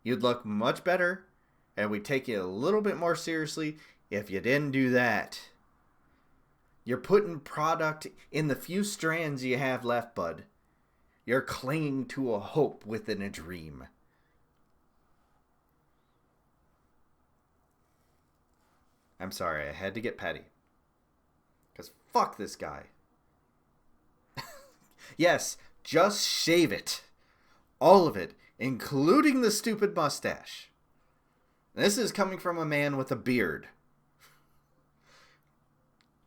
You'd look much better, and we'd take you a little bit more seriously if you didn't do that. You're putting product in the few strands you have left, bud. You're clinging to a hope within a dream. I'm sorry, I had to get petty. Because fuck this guy. Yes, just shave it. All of it, including the stupid mustache. This is coming from a man with a beard.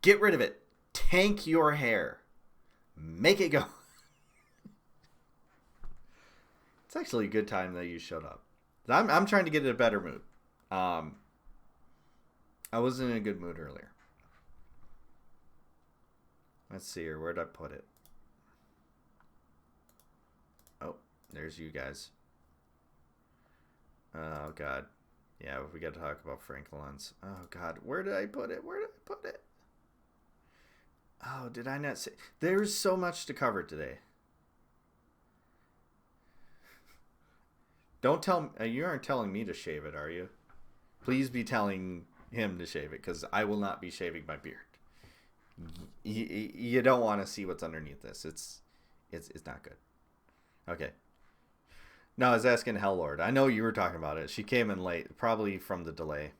Get rid of it. Tank your hair. Make it go. It's actually a good time that you showed up. I'm trying to get in a better mood. I wasn't in a good mood earlier. Let's see here. Where'd I put it? Oh, there's you guys. Oh, God. Yeah, we got to talk about Franklins. Oh, God. Where did I put it? Where did I put it? Oh, did I not say? There's so much to cover today. Don't tell you aren't telling me to shave it, are you? Please be telling him to shave it, because I will not be shaving my beard. You don't want to see what's underneath this. It's not good. Okay. No, I was asking Hellord. I know you were talking about it. She came in late, probably from the delay.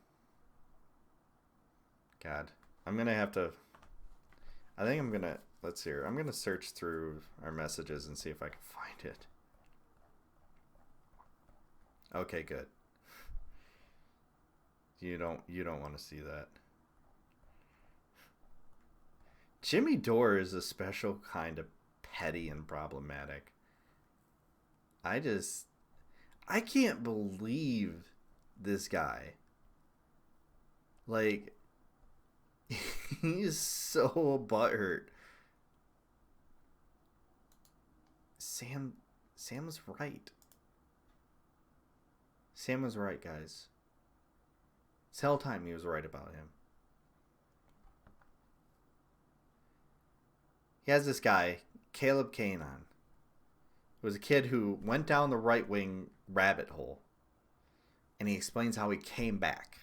God, I'm gonna have to. I think I'm gonna. Let's see here. I'm gonna search through our messages and see if I can find it. Okay, good. You don't want to see that. Jimmy Dore is a special kind of petty and problematic. I can't believe this guy. Like, he is so butthurt. Sam was right. Sam was right, guys. This whole time he was right about him. He has this guy, Caleb Kanon. It was a kid who went down the right-wing rabbit hole. And he explains how he came back.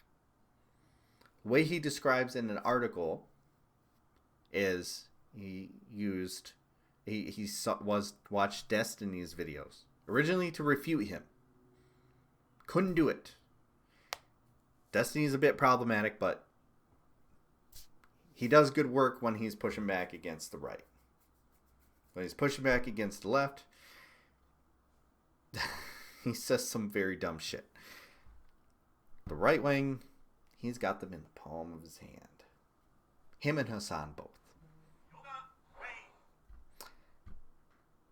The way he describes in an article is watched Destiny's videos. Originally to refute him. Couldn't do it. Destiny's a bit problematic, but he does good work when he's pushing back against the right. When he's pushing back against the left, he says some very dumb shit. The right wing, he's got them in the palm of his hand. Him and Hassan both.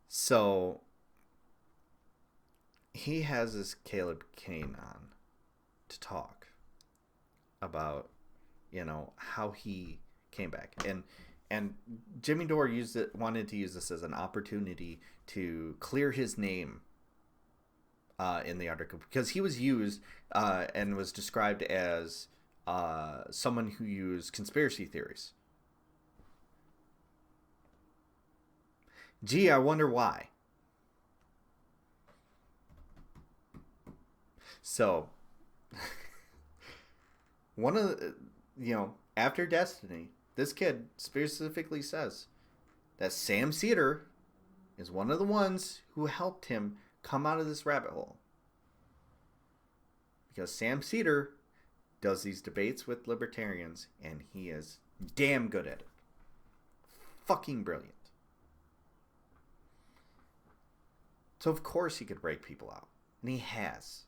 So, he has this Caleb Kanon to talk about, how he came back. And Jimmy Dore wanted to use this as an opportunity to clear his name in the article, because he was used and was described as someone who used conspiracy theories. Gee, I wonder why. So, one of the, after Destiny, this kid specifically says that Sam Cedar is one of the ones who helped him come out of this rabbit hole. Because Sam Cedar does these debates with libertarians, and he is damn good at it. Fucking brilliant. So of course he could break people out. And he has.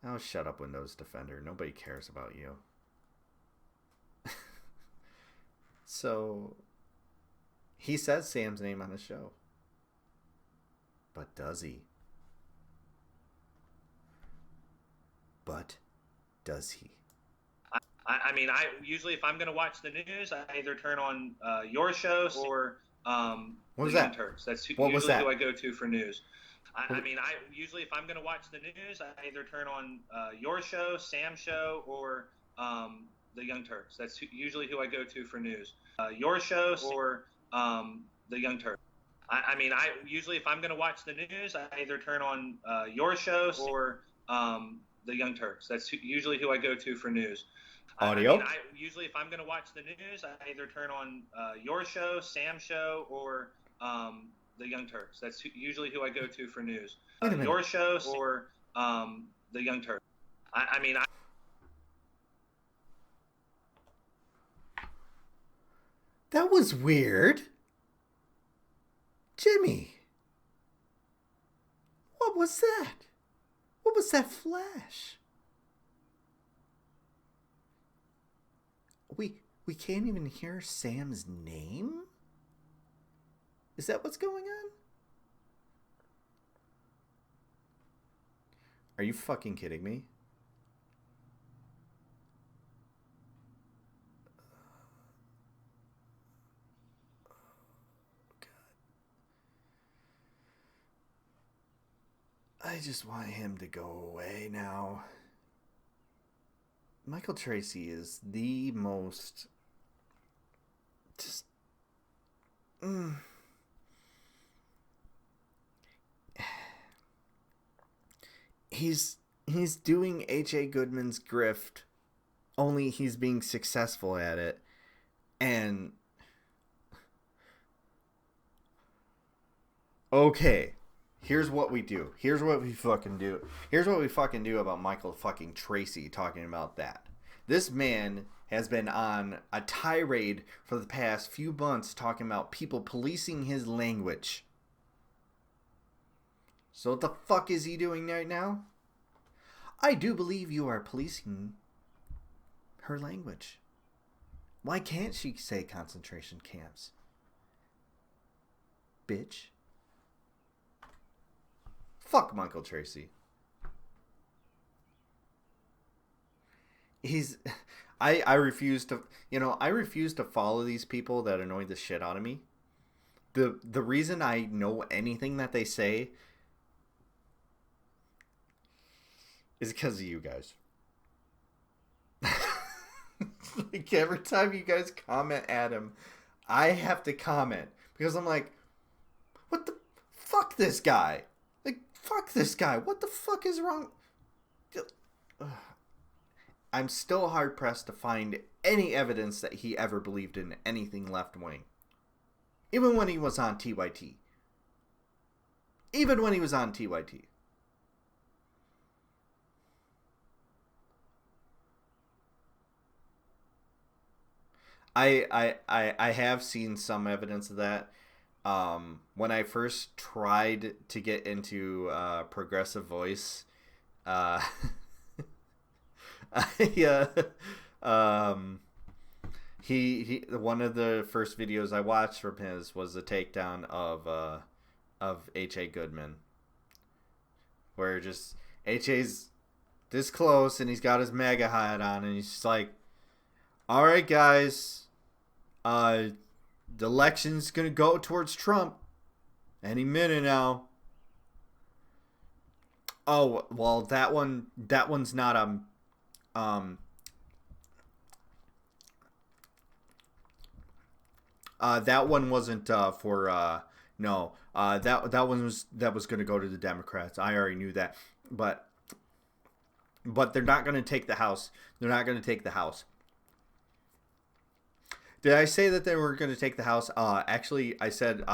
Oh, shut up, Windows Defender. Nobody cares about you. So, he says Sam's name on the show. But does he? But does he? I mean, I usually, if I'm going to watch the news, I either turn on your show or what was the that? Turks. That's What usually was that? who I go to for news. I mean, I usually, if I'm going to watch the news, I either turn on your show, Sam's show, or the Young Turks. That's usually who I go to for news. Your show or the Young Turks. I mean, I usually, if I'm going to watch the news, I either turn on your show or the Young Turks. That's usually who I go to for news. Audio? I mean, I usually, if I'm going to watch the news, I either turn on your show, Sam's show, or the Young Turks. That's usually who I go to for news. Wait a minute. Your show or the Young Turks. I mean, That was weird. Jimmy. What was that? What was that flash? We can't even hear Sam's name? Is that what's going on? Are you fucking kidding me? I just want him to go away now. Michael Tracy is the most just he's doing H.A. Goodman's grift, only he's being successful at it. And okay, here's what we do. Here's what we fucking do. Here's what we fucking do about Michael fucking Tracy talking about that. This man has been on a tirade for the past few months talking about people policing his language. So what the fuck is he doing right now? I do believe you are policing her language. Why can't she say concentration camps? bitch. Fuck Michael Tracy. I refuse to, I refuse to follow these people that annoy the shit out of me. The reason I know anything that they say is because of you guys. Like every time you guys comment at him, I have to comment because I'm like, what the fuck this guy? Like, fuck this guy. What the fuck is wrong? I'm still hard pressed to find any evidence that he ever believed in anything left wing. Even when he was on TYT. Even when he was on TYT. I have seen some evidence of that. When I first tried to get into progressive voice, he one of the first videos I watched from his was a takedown of H.A. Goodman, where just H.A.'s this close and he's got his MAGA hat on and he's just like, all right guys, the election's gonna go towards Trump any minute now. Oh well, that one's not that one wasn't for no, that one was going to go to the Democrats. I already knew that, but they're not going to take the House. They're not going to take the House. Did I say that they were going to take the House? Actually, I said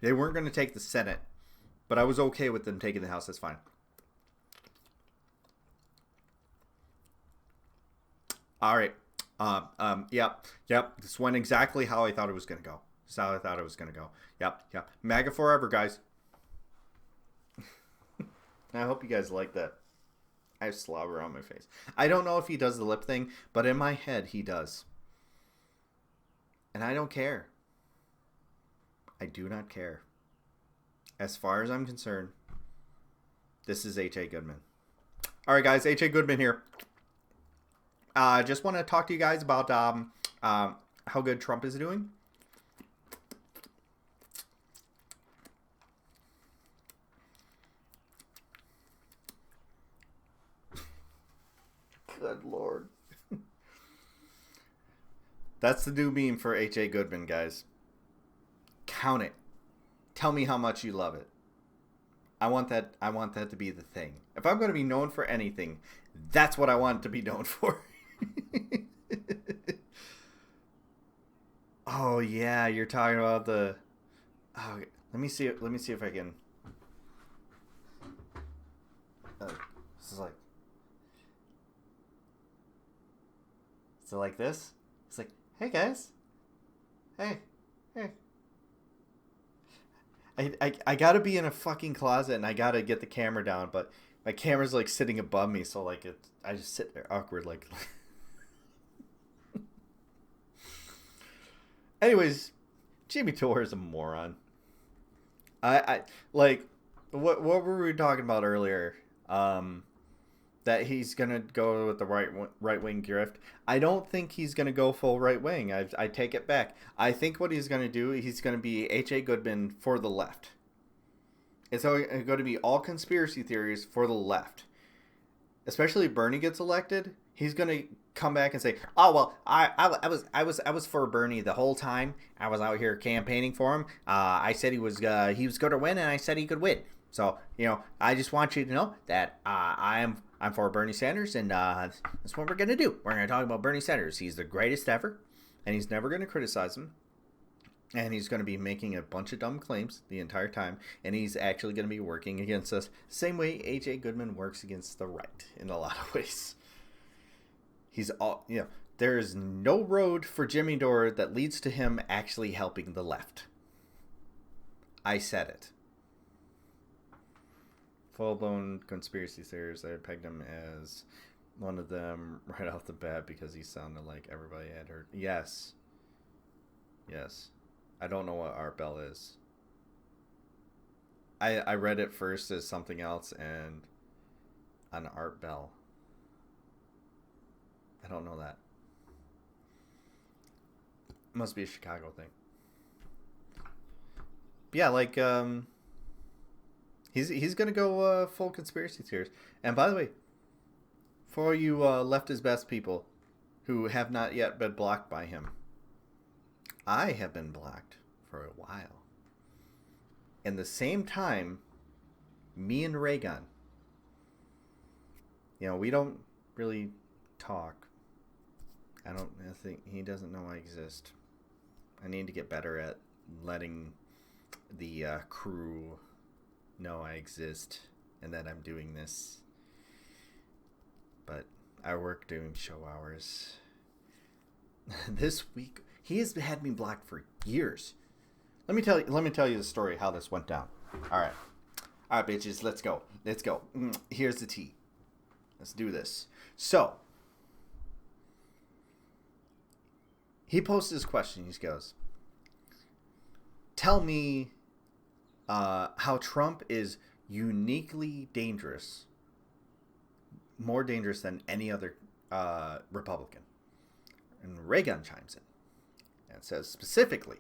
they weren't going to take the Senate, but I was okay with them taking the House. That's fine. All right. Yep. This went exactly how I thought it was going to go. This is how I thought it was going to go. Yep. MAGA forever, guys. I hope you guys like that. I have slobber on my face. I don't know if he does the lip thing, but in my head, he does. And I don't care. I do not care. As far as I'm concerned, this is H.A. Goodman. All right, guys. H.A. Goodman here. Just want to talk to you guys about how good Trump is doing. Good Lord. That's the new meme for H.A. Goodman, guys. Count it. Tell me how much you love it. I want that to be the thing. If I'm going to be known for anything, that's what I want to be known for. Oh yeah, you're talking about the. Oh, let me see if I can. This is like. Is it like this? It's like, hey guys. Hey. I gotta be in a fucking closet and I gotta get the camera down, but my camera's like sitting above me, so like I just sit there awkward like. Anyways, Jimmy Dore is a moron. I like what were we talking about earlier? That he's gonna go with the right wing grift. I don't think he's gonna go full right wing. I take it back. I think what he's gonna do, he's gonna be H.A. Goodman for the left. It's going to be all conspiracy theories for the left. Especially if Bernie gets elected, he's gonna come back and say, "Oh well, I was for Bernie the whole time. I was out here campaigning for him. I said he was going to win, and I said he could win. So I just want you to know that I'm for Bernie Sanders, and that's what we're gonna do. We're gonna talk about Bernie Sanders. He's the greatest ever, and he's never gonna criticize him. And he's going to be making a bunch of dumb claims the entire time. And he's actually going to be working against us. Same way H.A. Goodman works against the right in a lot of ways. He's all, there is no road for Jimmy Dore that leads to him actually helping the left. I said it. Full-blown conspiracy theories. I pegged him as one of them right off the bat because he sounded like everybody had heard. Yes. I don't know what Art Bell is. I read it first as something else and an art bell. I don't know that. Must be a Chicago thing. But yeah, like he's gonna go full conspiracy theorist. And by the way, for you leftist best people who have not yet been blocked by him, I have been blocked for a while. And the same time, me and Raygun, we don't really talk. I think he doesn't know I exist. I need to get better at letting the crew know I exist and that I'm doing this. But I work doing show hours. This week, he has had me blocked for years. Let me tell you the story how this went down. All right, bitches, let's go. Here's the tea. Let's do this. So, he posted this question. He goes, "Tell me how Trump is uniquely dangerous, more dangerous than any other Republican." And Reagan chimes in and says specifically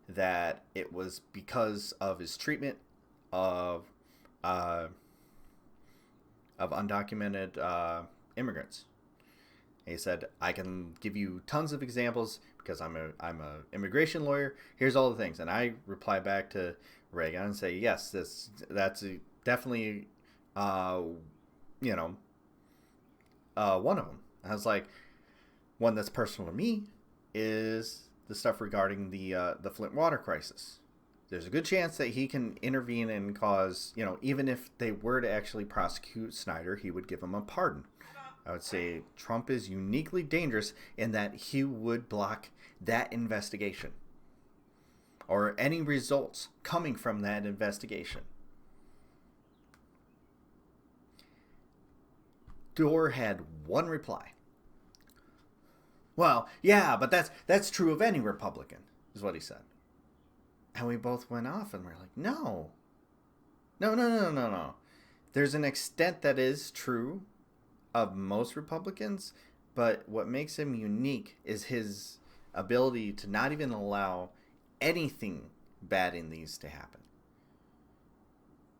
that it was because of his treatment of undocumented immigrants. And he said, "I can give you tons of examples because I'm a immigration lawyer. Here's all the things." And I reply back to Reagan and say, "Yes, that's definitely one of them." I was like, one that's personal to me is the stuff regarding the Flint water crisis. There's a good chance that he can intervene and cause, even if they were to actually prosecute Snyder, he would give him a pardon. I would say Trump is uniquely dangerous in that he would block that investigation or any results coming from that investigation. Dore had one reply. "Well, yeah, but that's true of any Republican," is what he said. And we both went off and we're like, no. There's an extent that is true of most Republicans, but what makes him unique is his ability to not even allow anything bad in these to happen.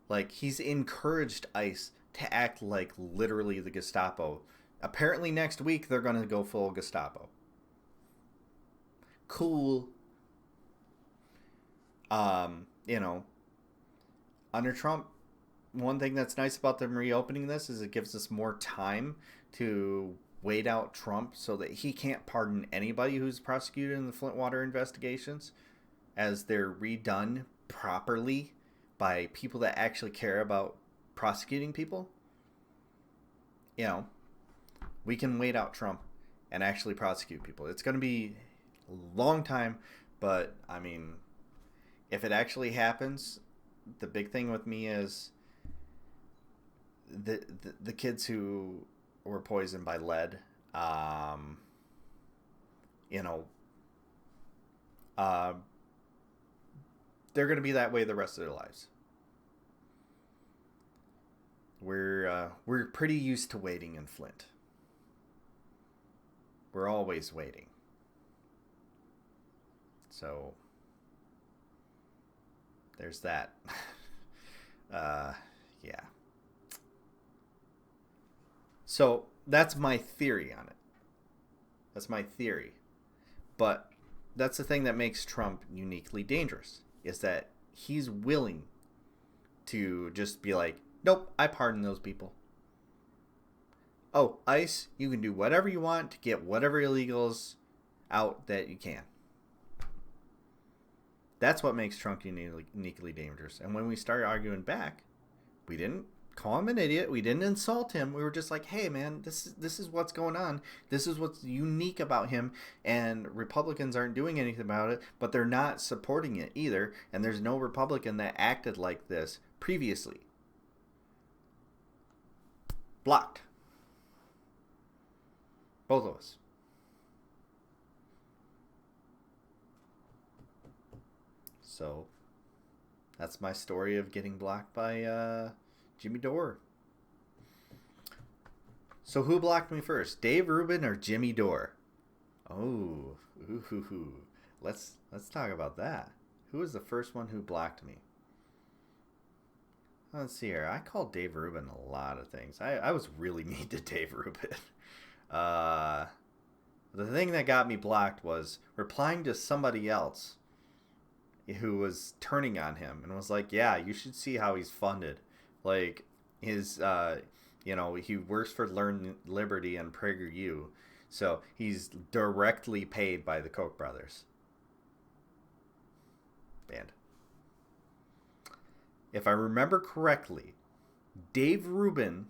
Like, he's encouraged ICE to act like literally the Gestapo. Apparently next week they're going to go full Gestapo. Cool. Under Trump, one thing that's nice about them reopening this is it gives us more time to wait out Trump so that he can't pardon anybody who's prosecuted in the Flint water investigations, as they're redone properly by people that actually care about prosecuting people. We can wait out Trump and actually prosecute people. It's going to be a long time, but I mean, if it actually happens, the big thing with me is the kids who were poisoned by lead. They're going to be that way the rest of their lives. We're pretty used to waiting in Flint. We're always waiting. So there's that. Yeah. So that's my theory on it. That's my theory. But that's the thing that makes Trump uniquely dangerous, is that he's willing to just be like, nope, I pardon those people. Oh, ICE, you can do whatever you want to get whatever illegals out that you can. That's what makes Trump uniquely dangerous. And when we started arguing back, we didn't call him an idiot. We didn't insult him. We were just like, hey, man, this is what's going on. This is what's unique about him. And Republicans aren't doing anything about it, but they're not supporting it either. And there's no Republican that acted like this previously. Blocked. Both of us. So, That's my story of getting blocked by Jimmy Dore. So who blocked me first, Dave Rubin or Jimmy Dore? Oh, ooh. Let's talk about that. Who was the first one who blocked me? Let's see here. I called Dave Rubin a lot of things. I was really mean to Dave Rubin. The thing that got me blocked was replying to somebody else who was turning on him and was like, yeah, you should see how he's funded. Like, his, he works for Learn Liberty and PragerU. So he's directly paid by the Koch brothers. Banned. If I remember correctly, Dave Rubin,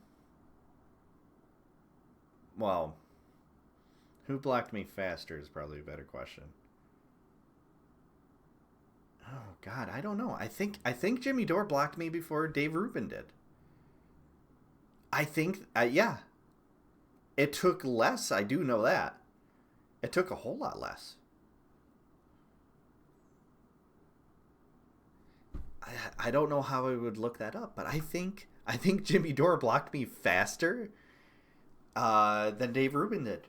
well, who blocked me faster is probably a better question. Oh God, I don't know. I think Jimmy Dore blocked me before Dave Rubin did. I think, yeah. It took less, I do know that. It took a whole lot less. I don't know how I would look that up, but I think Jimmy Dore blocked me faster than Dave Rubin did.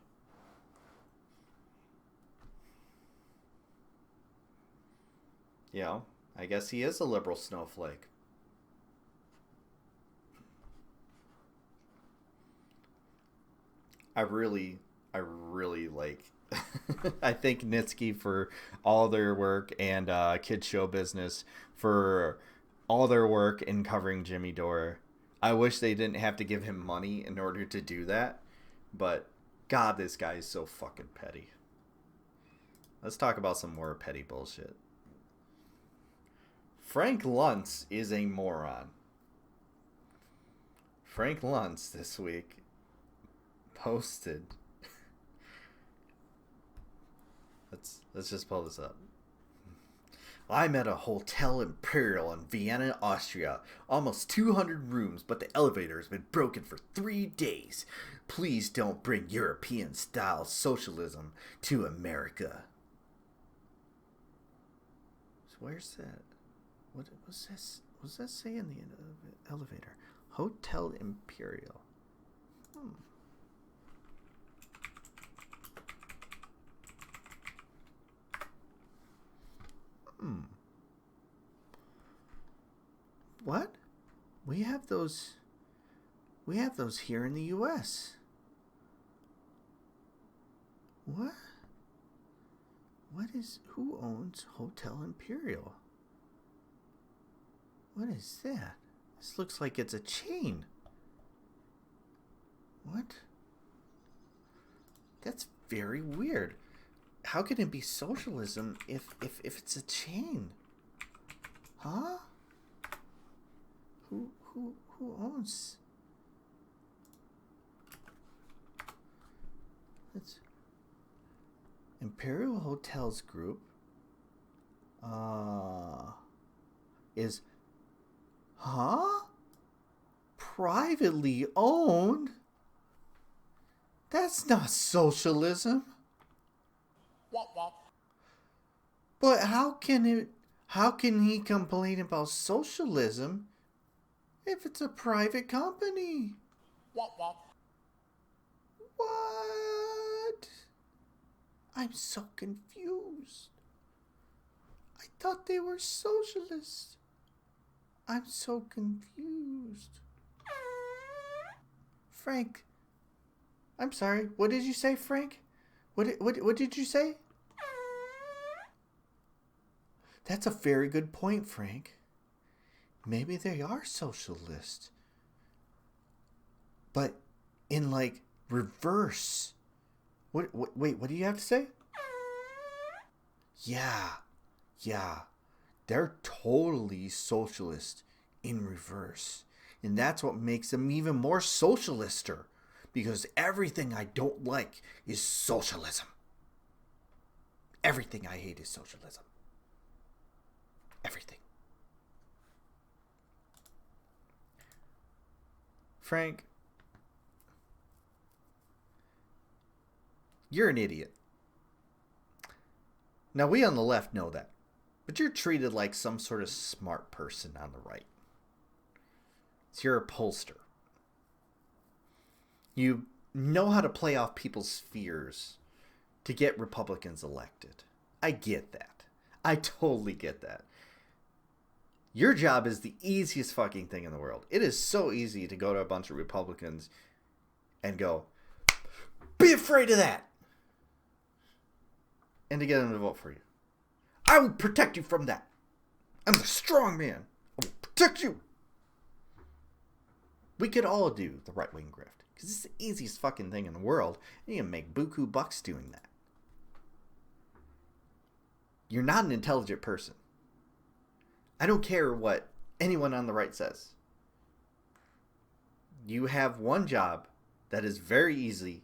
You know, I guess he is a liberal snowflake. I really like I thank Nitsky for all their work and Kids Show Business for all their work in covering Jimmy Dore. I wish they didn't have to give him money in order to do that, but God, this guy is so fucking petty. Let's talk about some more petty bullshit. Frank Luntz is a moron. Frank Luntz this week posted. Let's just pull this up. I'm at a Hotel Imperial in Vienna, Austria. Almost 200 rooms, but the elevator has been broken for 3 days. Please don't bring European-style socialism to America. So where's that? What was this? What does that say in the elevator? Hotel Imperial. What? We have those here in the US. What? Who owns Hotel Imperial? What is that? This looks like it's a chain. What? That's very weird. How can it be socialism if it's a chain? Huh? Who owns? It's Imperial Hotels Group. Is privately owned? That's not socialism. But how can he complain about socialism if it's a private company? What? I'm so confused. I thought they were socialists. I'm so confused. Frank, I'm sorry. What did you say, Frank? What did you say? That's a very good point, Frank. Maybe they are socialist. But in like reverse. Wait, what do you have to say? Yeah. They're totally socialist in reverse. And that's what makes them even more socialister. Because everything I don't like is socialism. Everything I hate is socialism. Everything. Frank, you're an idiot. Now, we on the left know that. But you're treated like some sort of smart person on the right. So you're a pollster. You know how to play off people's fears to get Republicans elected. I get that. I totally get that. Your job is the easiest fucking thing in the world. It is so easy to go to a bunch of Republicans and go, be afraid of that. And to get them to vote for you. I will protect you from that. I'm a strong man. I will protect you. We could all do the right-wing grift. Because it's the easiest fucking thing in the world. And you can make buku bucks doing that. You're not an intelligent person. I don't care what anyone on the right says. You have one job that is very easy,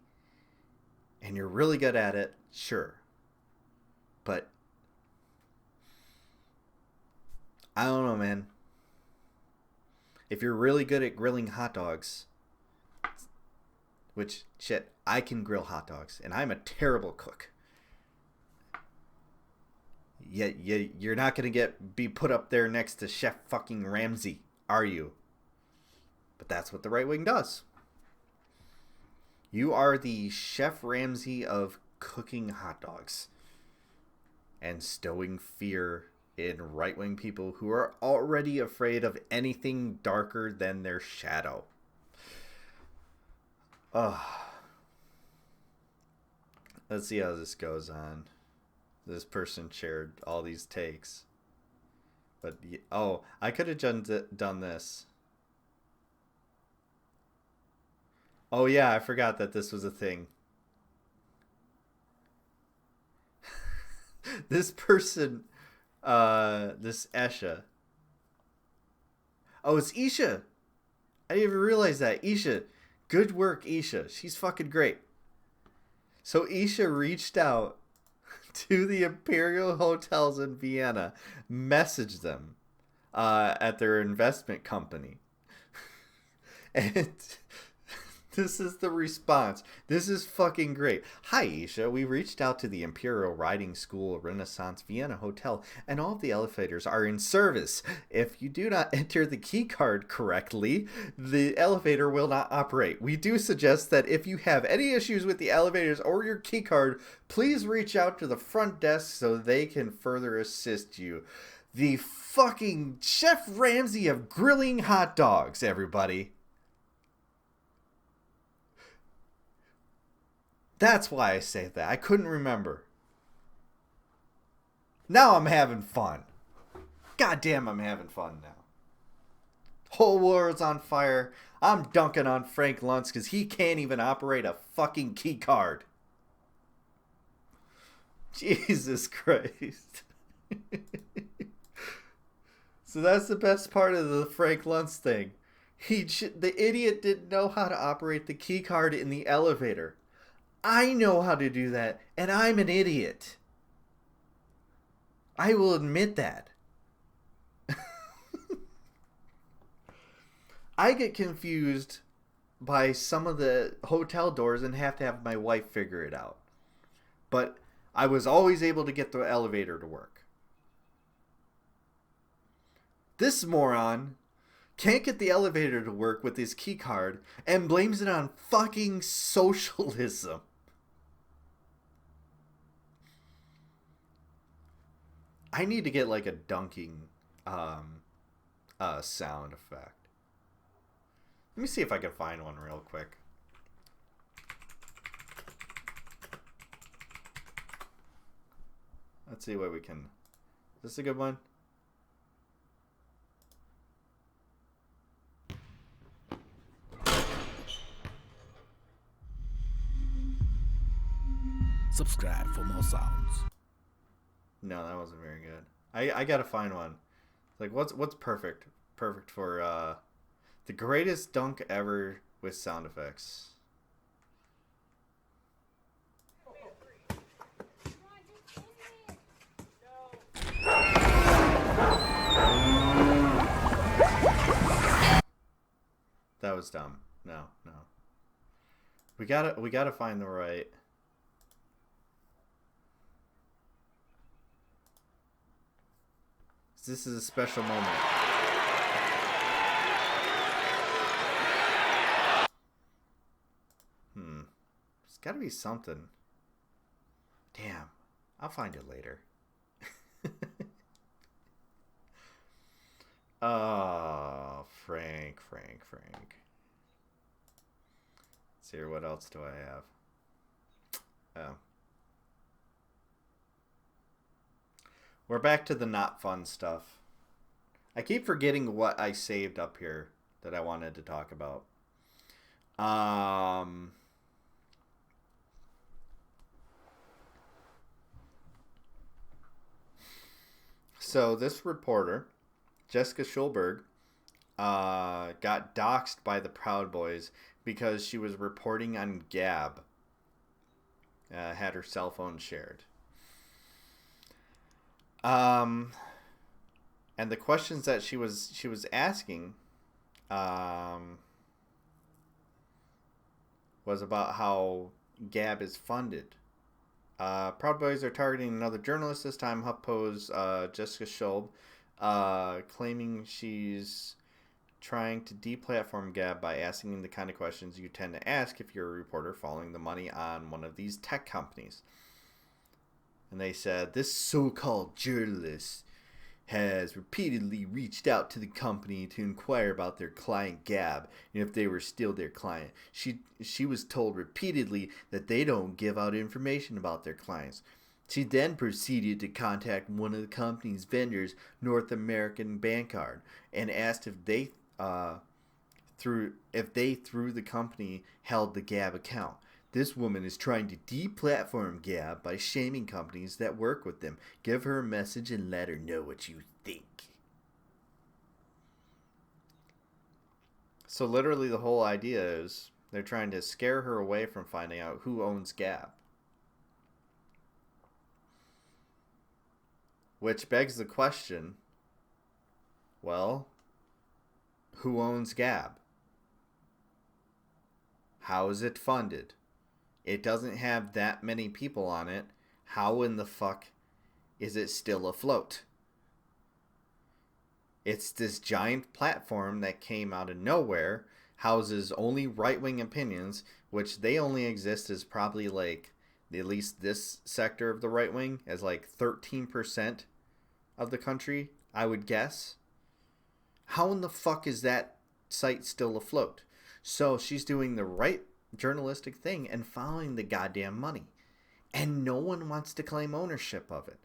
and you're really good at it, sure. But I don't know, man. If you're really good at grilling hot dogs, which, shit, I can grill hot dogs, and I'm a terrible cook. You're not going to be put up there next to Chef fucking Ramsay, are you? But that's what the right wing does. You are the Chef Ramsay of cooking hot dogs and stowing fear in right-wing people who are already afraid of anything darker than their shadow. Let's see how this goes on. This person shared all these takes. But, I could have done this. Oh, yeah, I forgot that this was a thing. This person, this Esha. Oh, it's Isha. I didn't even realize that. Isha. Good work, Isha. She's fucking great. So Isha reached out to the Imperial Hotels in Vienna, messaged them at their investment company. And this is the response. This is fucking great. Hi, Isha. We reached out to the Imperial Riding School Renaissance Vienna Hotel, and all of the elevators are in service. If you do not enter the key card correctly, the elevator will not operate. We do suggest that if you have any issues with the elevators or your key card, please reach out to the front desk so they can further assist you. The fucking Chef Ramsay of grilling hot dogs, everybody. That's why I say that. I couldn't remember. Now I'm having fun. Goddamn, I'm having fun now. Whole world's on fire. I'm dunking on Frank Luntz because he can't even operate a fucking key card. Jesus Christ. So that's the best part of the Frank Luntz thing. The idiot didn't know how to operate the key card in the elevator. I know how to do that, and I'm an idiot. I will admit that. I get confused by some of the hotel doors and have to have my wife figure it out. But I was always able to get the elevator to work. This moron can't get the elevator to work with his key card and blames it on fucking socialism. I need to get like a dunking sound effect. Let me see if I can find one real quick. Let's see what we can. Is this a good one? Subscribe for more sounds. No, that wasn't very good. I gotta find one. Like what's perfect? Perfect for the greatest dunk ever with sound effects. That was dumb. No. We gotta find the right. This is a special moment. There's got to be something. Damn. I'll find it later. Oh, Frank. Let's see here. What else do I have? Oh. We're back to the not fun stuff. I keep forgetting what I saved up here that I wanted to talk about. So this reporter, Jessica Schulberg, got doxxed by the Proud Boys because she was reporting on Gab. Had her cell phone shared. And the questions that she was asking was about how Gab is funded. Proud Boys are targeting another journalist this time. HuffPo's Jessica Schulb, claiming she's trying to deplatform Gab by asking the kind of questions you tend to ask if you're a reporter following the money on one of these tech companies. And they said, this so-called journalist has repeatedly reached out to the company to inquire about their client Gab and if they were still their client. She was told repeatedly that they don't give out information about their clients. She then proceeded to contact one of the company's vendors, North American Bankcard, and asked if they through the company held the Gab account. This woman is trying to deplatform Gab by shaming companies that work with them. Give her a message and let her know what you think. So literally the whole idea is they're trying to scare her away from finding out who owns Gab. Which begs the question, well, who owns Gab? How is it funded? It doesn't have that many people on it. How in the fuck is it still afloat? It's this giant platform that came out of nowhere, houses only right-wing opinions, which they only exist as probably like, at least this sector of the right wing, as like 13% of the country, I would guess. How in the fuck is that site still afloat? So she's doing the right journalistic thing and following the goddamn money. And no one wants to claim ownership of it.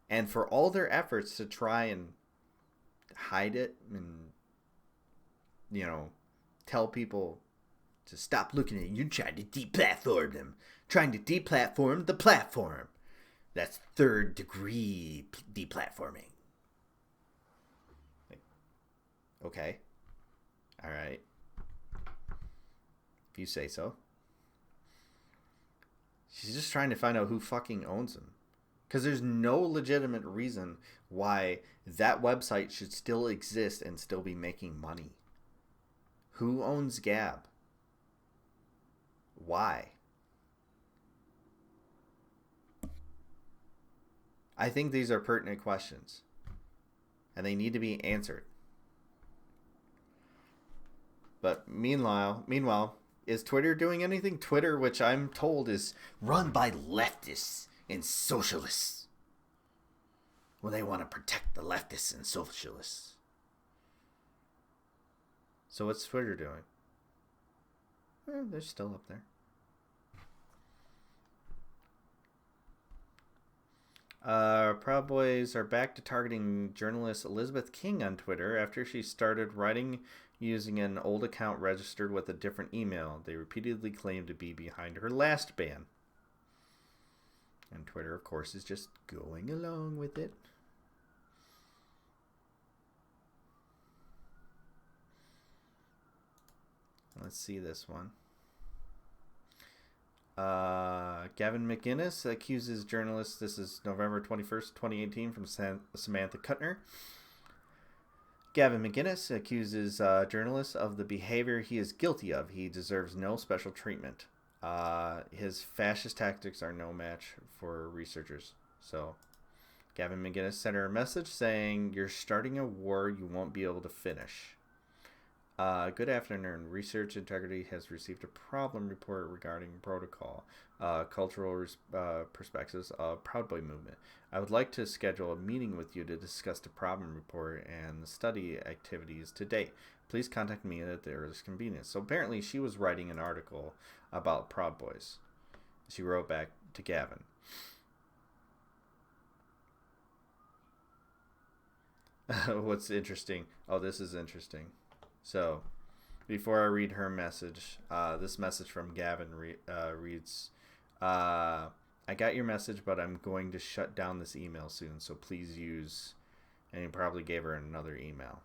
And for all their efforts to try and hide it and, you know, tell people to stop looking at you, trying to deplatform them. Trying to deplatform the platform. That's third degree deplatforming. Okay. All right. If you say so. She's just trying to find out who fucking owns them. Because there's no legitimate reason why that website should still exist and still be making money. Who owns Gab? Why? I think these are pertinent questions. And they need to be answered. But meanwhile, is Twitter doing anything? Twitter, which I'm told is run by leftists and socialists. Well, they want to protect the leftists and socialists. So what's Twitter doing? They're still up there. Proud Boys are back to targeting journalist Elizabeth King on Twitter after she started writing using an old account registered with a different email. They repeatedly claimed to be behind her last ban. And Twitter, of course, is just going along with it. Let's see this one. Gavin McInnes accuses journalists, this is November 21st, 2018, from Samantha Kuttner. Gavin McInnes accuses journalists of the behavior he is guilty of. He deserves no special treatment. His fascist tactics are no match for researchers. So, Gavin McGinnis sent her a message saying, "You're starting a war you won't be able to finish." Good afternoon. Research Integrity has received a problem report regarding protocol, cultural perspectives of Proud Boy movement. I would like to schedule a meeting with you to discuss the problem report and the study activities to date. Please contact me at the earliest convenience. So apparently she was writing an article about Proud Boys. She wrote back to Gavin. What's interesting? Oh, this is interesting. So, before I read her message, this message from Gavin reads, I got your message, but I'm going to shut down this email soon, so please use... And he probably gave her another email.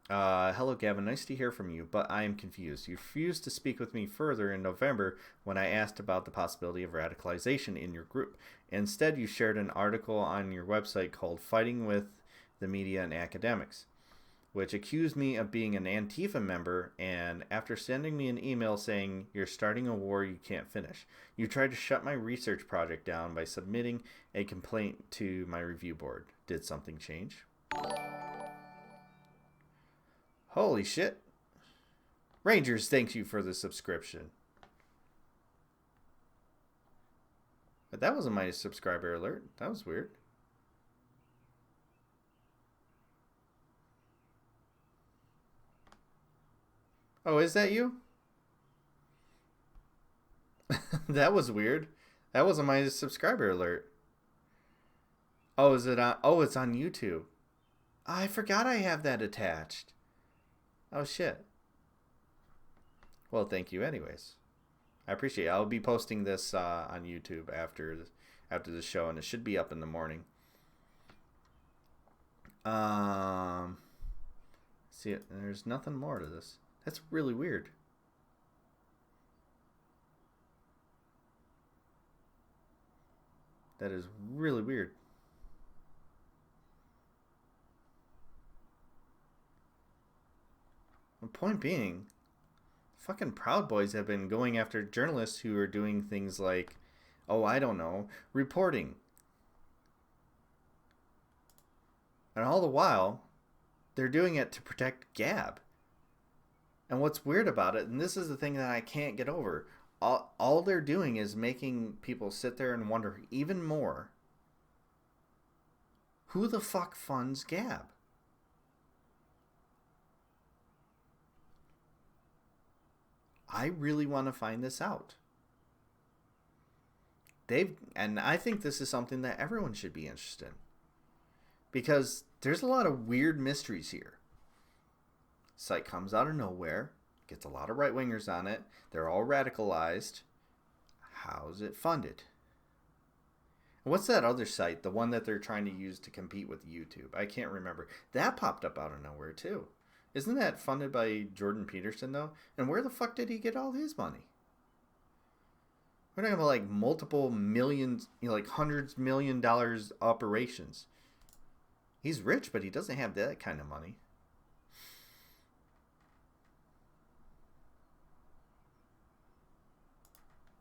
Hello, Gavin. Nice to hear from you, but I am confused. You refused to speak with me further in November when I asked about the possibility of radicalization in your group. Instead, you shared an article on your website called Fighting with the Media and Academics, which accused me of being an Antifa member, and after sending me an email saying you're starting a war you can't finish, you tried to shut my research project down by submitting a complaint to my review board. Did something change? Holy shit. Rangers, thank you for the subscription. But that wasn't my subscriber alert. That was weird. Oh, is that you? That was weird. That wasn't my subscriber alert. Oh, is it on? Oh, it's on YouTube. I forgot I have that attached. Oh, shit. Well, thank you anyways. I appreciate it. I'll be posting this on YouTube after the show, and it should be up in the morning. See, there's nothing more to this. That's really weird. That is really weird. The point being, fucking Proud Boys have been going after journalists who are doing things like, oh, I don't know, reporting. And all the while, they're doing it to protect Gab. And what's weird about it, and this is the thing that I can't get over, all they're doing is making people sit there and wonder even more, who the fuck funds Gab? I really want to find this out. And I think this is something that everyone should be interested in. Because there's a lot of weird mysteries here. Site comes out of nowhere, gets a lot of right-wingers on it, they're all radicalized. How's it funded? And what's that other site, the one that they're trying to use to compete with YouTube? I can't remember. That popped up out of nowhere too. Isn't that funded by Jordan Peterson though? And where the fuck did he get all his money? We're talking about like multiple millions, like hundreds million dollars operations. He's rich, but he doesn't have that kind of money.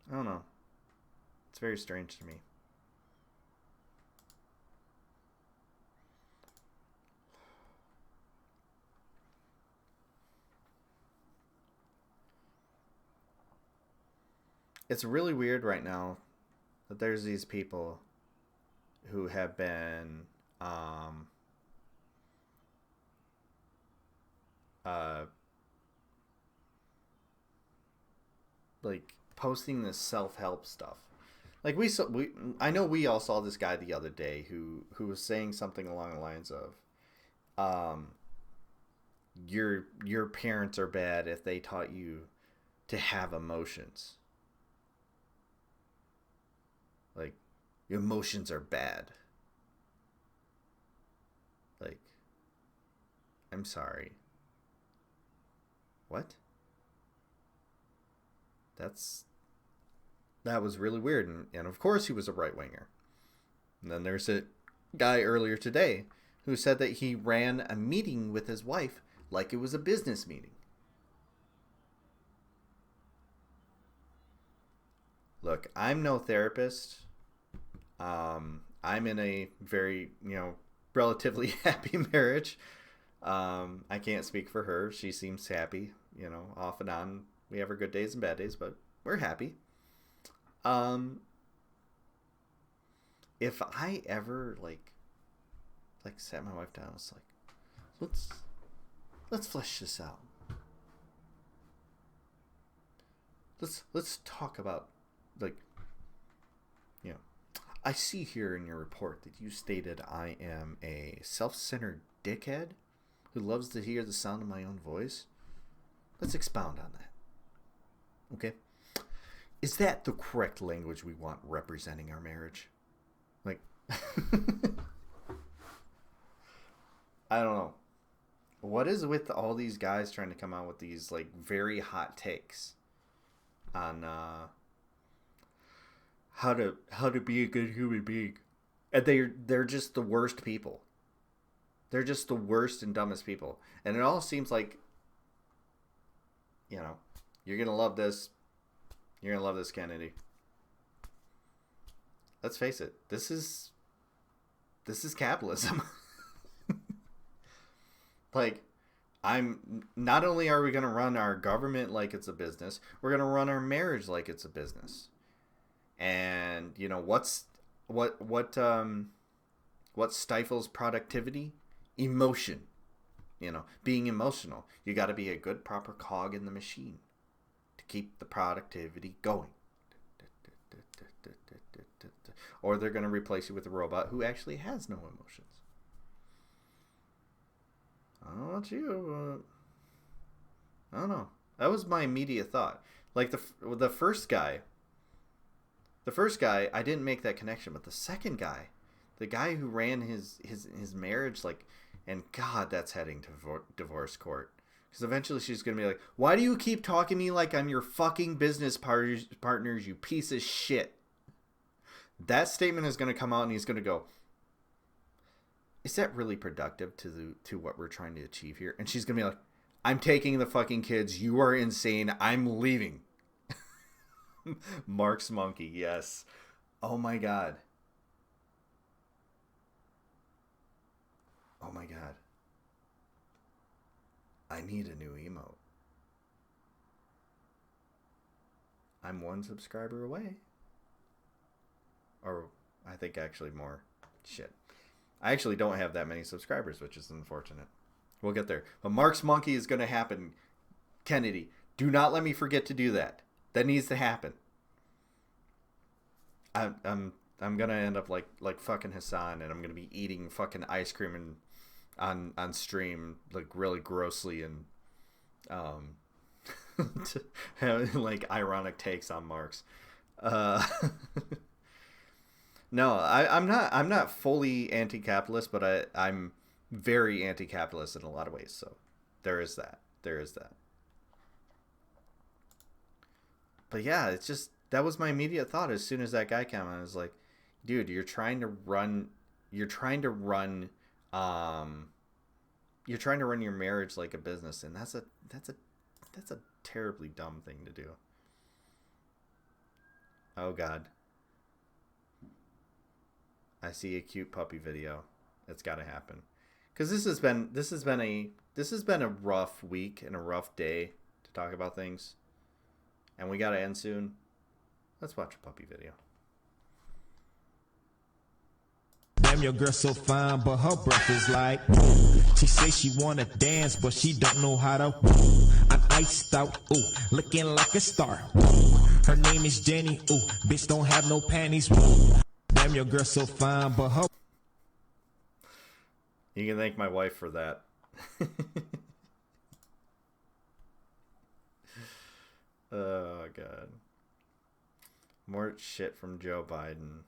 I don't know. It's very strange to me. It's really weird right now that there's these people who have been like posting this self-help stuff. Like I know we all saw this guy the other day who was saying something along the lines of your parents are bad if they taught you to have emotions. Like, your emotions are bad. Like, I'm sorry. What? That was really weird. And of course he was a right-winger. And then there's a guy earlier today who said that he ran a meeting with his wife like it was a business meeting. Look, I'm no therapist. I'm in a very, relatively happy marriage. I can't speak for her. She seems happy, off and on. We have our good days and bad days, but we're happy. If I ever like sat my wife down, I was like, let's flesh this out. Let's talk about, I see here in your report that you stated I am a self-centered dickhead who loves to hear the sound of my own voice. Let's expound on that. Okay? Is that the correct language we want representing our marriage? I don't know. What is with all these guys trying to come out with these very hot takes on how to be a good human being? And they're just the worst people. They're just the worst and dumbest people. And it all seems like, you're gonna love this. You're gonna love this, Kennedy. Let's face it. This is capitalism. I'm not only are we going to run our government like it's a business, we're going to run our marriage like it's a business. And what stifles productivity? Emotion. Being emotional. You got to be a good proper cog in the machine to keep the productivity going. Or they're going to replace you with a robot who actually has no emotions. I don't know about you, but I don't know. That was my immediate thought. The first guy, I didn't make that connection, but the second guy, the guy who ran his marriage, and God, that's heading to divorce court. Because eventually she's going to be like, why do you keep talking to me like I'm your fucking business partners, you piece of shit? That statement is going to come out and he's going to go, is that really productive to what we're trying to achieve here? And she's going to be like, I'm taking the fucking kids. You are insane. I'm leaving. Mark's monkey. Yes. Oh my God. Oh my God. I need a new emote. I'm 1 subscriber away. Or I think actually more. Shit. I actually don't have that many subscribers, which is unfortunate. We'll get there. But Mark's monkey is going to happen. Kennedy, do not let me forget to do that. That needs to happen. I'm gonna end up like fucking Hassan, and I'm gonna be eating fucking ice cream and on stream really grossly and having ironic takes on Mark's. No, I'm not fully anti-capitalist, but I'm very anti-capitalist in a lot of ways. So there is that. But yeah, it's just, that was my immediate thought as soon as that guy came on. I was like, dude, you're trying to run your marriage like a business, and that's a terribly dumb thing to do. Oh God. I see a cute puppy video. It's got to happen. Cuz this has been a rough week and a rough day to talk about things. And we got to end soon. Let's watch a puppy video. Damn, your girl so fine, but her breath is like. She say she wanna dance, but she don't know how to. I'm iced out, ooh, looking like a star. Her name is Jenny, ooh, bitch don't have no panties. Damn, your girl so fine, but her. You can thank my wife for that. Oh God. More shit from Joe Biden.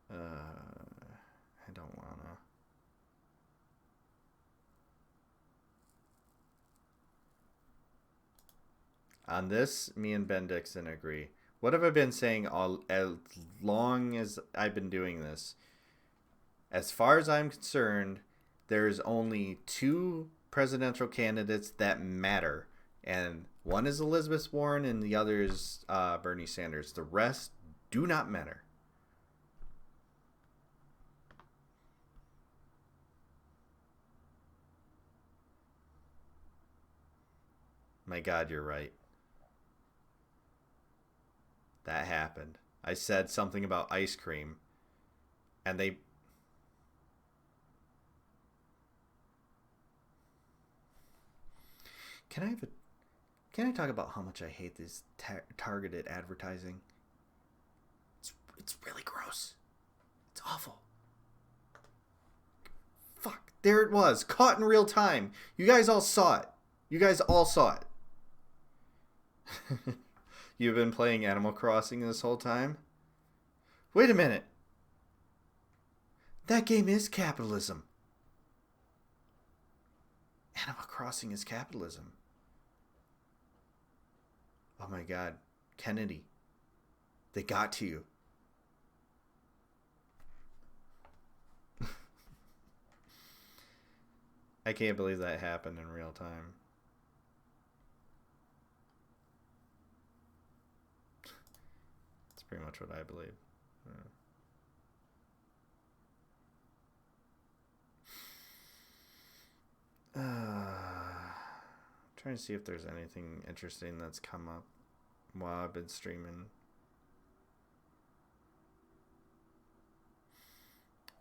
I don't wanna. On this, me and Ben Dixon agree. What have I been saying as long as I've been doing this? As far as I'm concerned, there's only 2 presidential candidates that matter. And one is Elizabeth Warren and the other is Bernie Sanders. The rest do not matter. My God, you're right. That happened. I said something about ice cream, and they... Can I talk about how much I hate this targeted advertising? It's really gross. It's awful. Fuck. There it was. Caught in real time. You guys all saw it. You've been playing Animal Crossing this whole time? Wait a minute. That game is capitalism. Animal Crossing is capitalism. Oh my God. Kennedy. They got to you. I can't believe that happened in real time. That's pretty much what I believe. Trying to see if there's anything interesting that's come up while I've been streaming.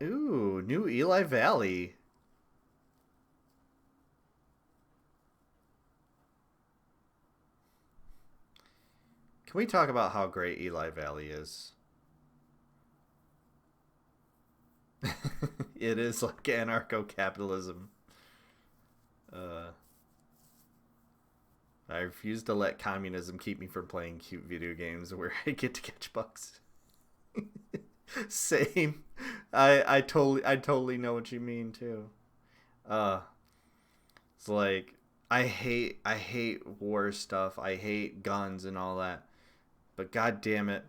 Ooh, new Eli Valley. Can we talk about how great Eli Valley is? It is like anarcho-capitalism. I refuse to let communism keep me from playing cute video games where I get to catch bugs. Same. I totally know what you mean too. It's like I hate war stuff. I hate guns and all that. But god damn it,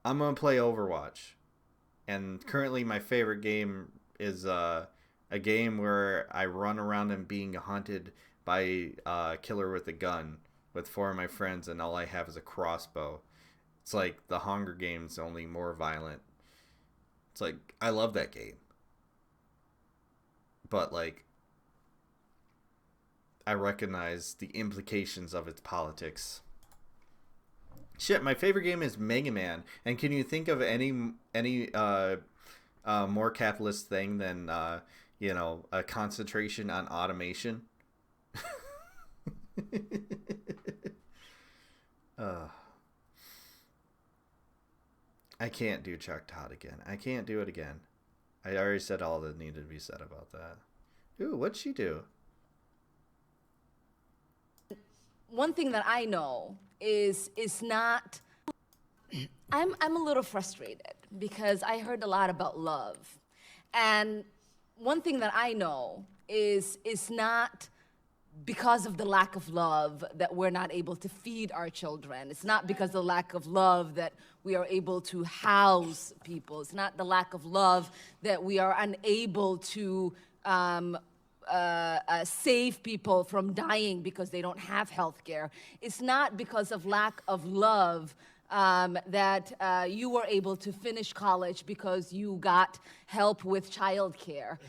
I'm gonna play Overwatch. And currently my favorite game is a game where I run around and being hunted by a killer with a gun with 4 of my friends, and all I have is a crossbow. It's like the Hunger Games, only more violent. It's like, I love that game. But like, I recognize the implications of its politics. Shit, my favorite game is Mega Man. And can you think of any more capitalist thing than you know, a concentration on automation? I can't do Chuck Todd again. I can't do it again. I already said all that needed to be said about that. Ooh, what'd she do? One thing that I know is not... I'm a little frustrated because I heard a lot about love. And one thing that I know is not because of the lack of love that we're not able to feed our children. It's not because of the lack of love that we are able to house people. It's not the lack of love that we are unable to save people from dying because they don't have health care. It's not because of lack of love that you were able to finish college because you got help with childcare.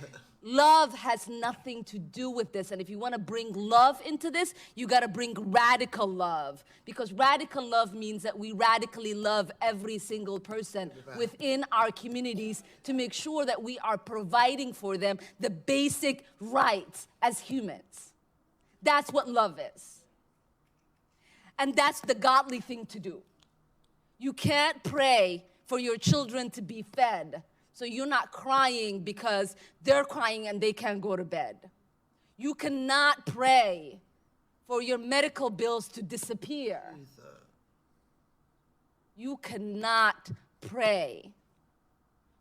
Love has nothing to do with this, and if you want to bring love into this, you got to bring radical love, because radical love means that we radically love every single person within our communities to make sure that we are providing for them the basic rights as humans. That's what love is. And that's the godly thing to do. You can't pray for your children to be fed, so you're not crying because they're crying and they can't go to bed. You cannot pray for your medical bills to disappear. You cannot pray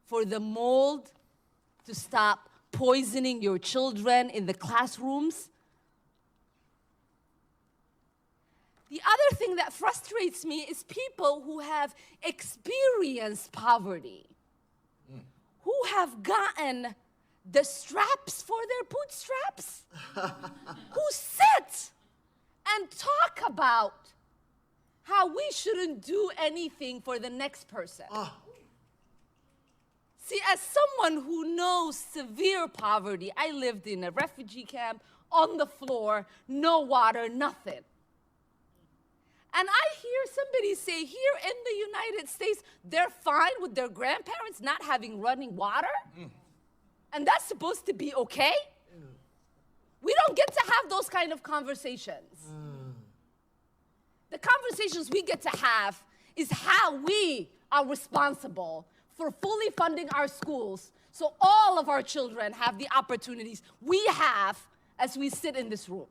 for the mold to stop poisoning your children in the classrooms. The other thing that frustrates me is people who have experienced poverty, who have gotten the straps for their bootstraps, who sit and talk about how we shouldn't do anything for the next person. See, as someone who knows severe poverty, I lived in a refugee camp on the floor, no water, nothing. And I hear somebody say here in the United States, they're fine with their grandparents not having running water? And that's supposed to be okay? We don't get to have those kind of conversations. The conversations we get to have is how we are responsible for fully funding our schools so all of our children have the opportunities we have as we sit in this room.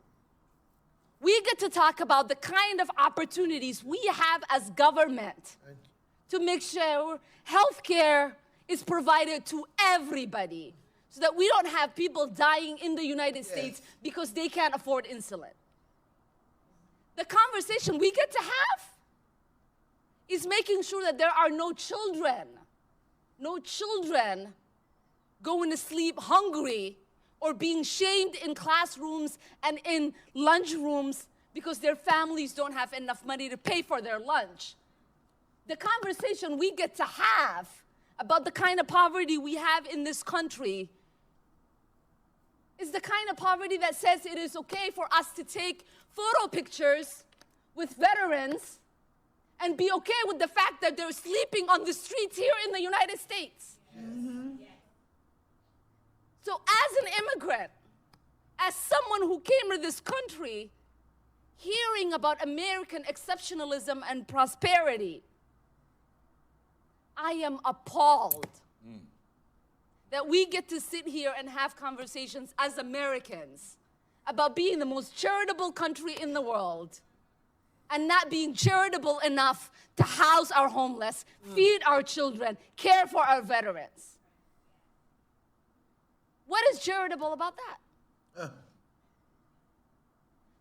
We get to talk about the kind of opportunities we have as government to make sure health care is provided to everybody so that we don't have people dying in the United States because they can't afford insulin. The conversation we get to have is making sure that there are no children going to sleep hungry or being shamed in classrooms and in lunchrooms because their families don't have enough money to pay for their lunch. The conversation we get to have about the kind of poverty we have in this country is the kind of poverty that says it is okay for us to take photo pictures with veterans and be okay with the fact that they're sleeping on the streets here in the United States. So as an immigrant, as someone who came to this country, hearing about American exceptionalism and prosperity, I am appalled that we get to sit here and have conversations as Americans about being the most charitable country in the world and not being charitable enough to house our homeless, feed our children, care for our veterans. What is charitable about that?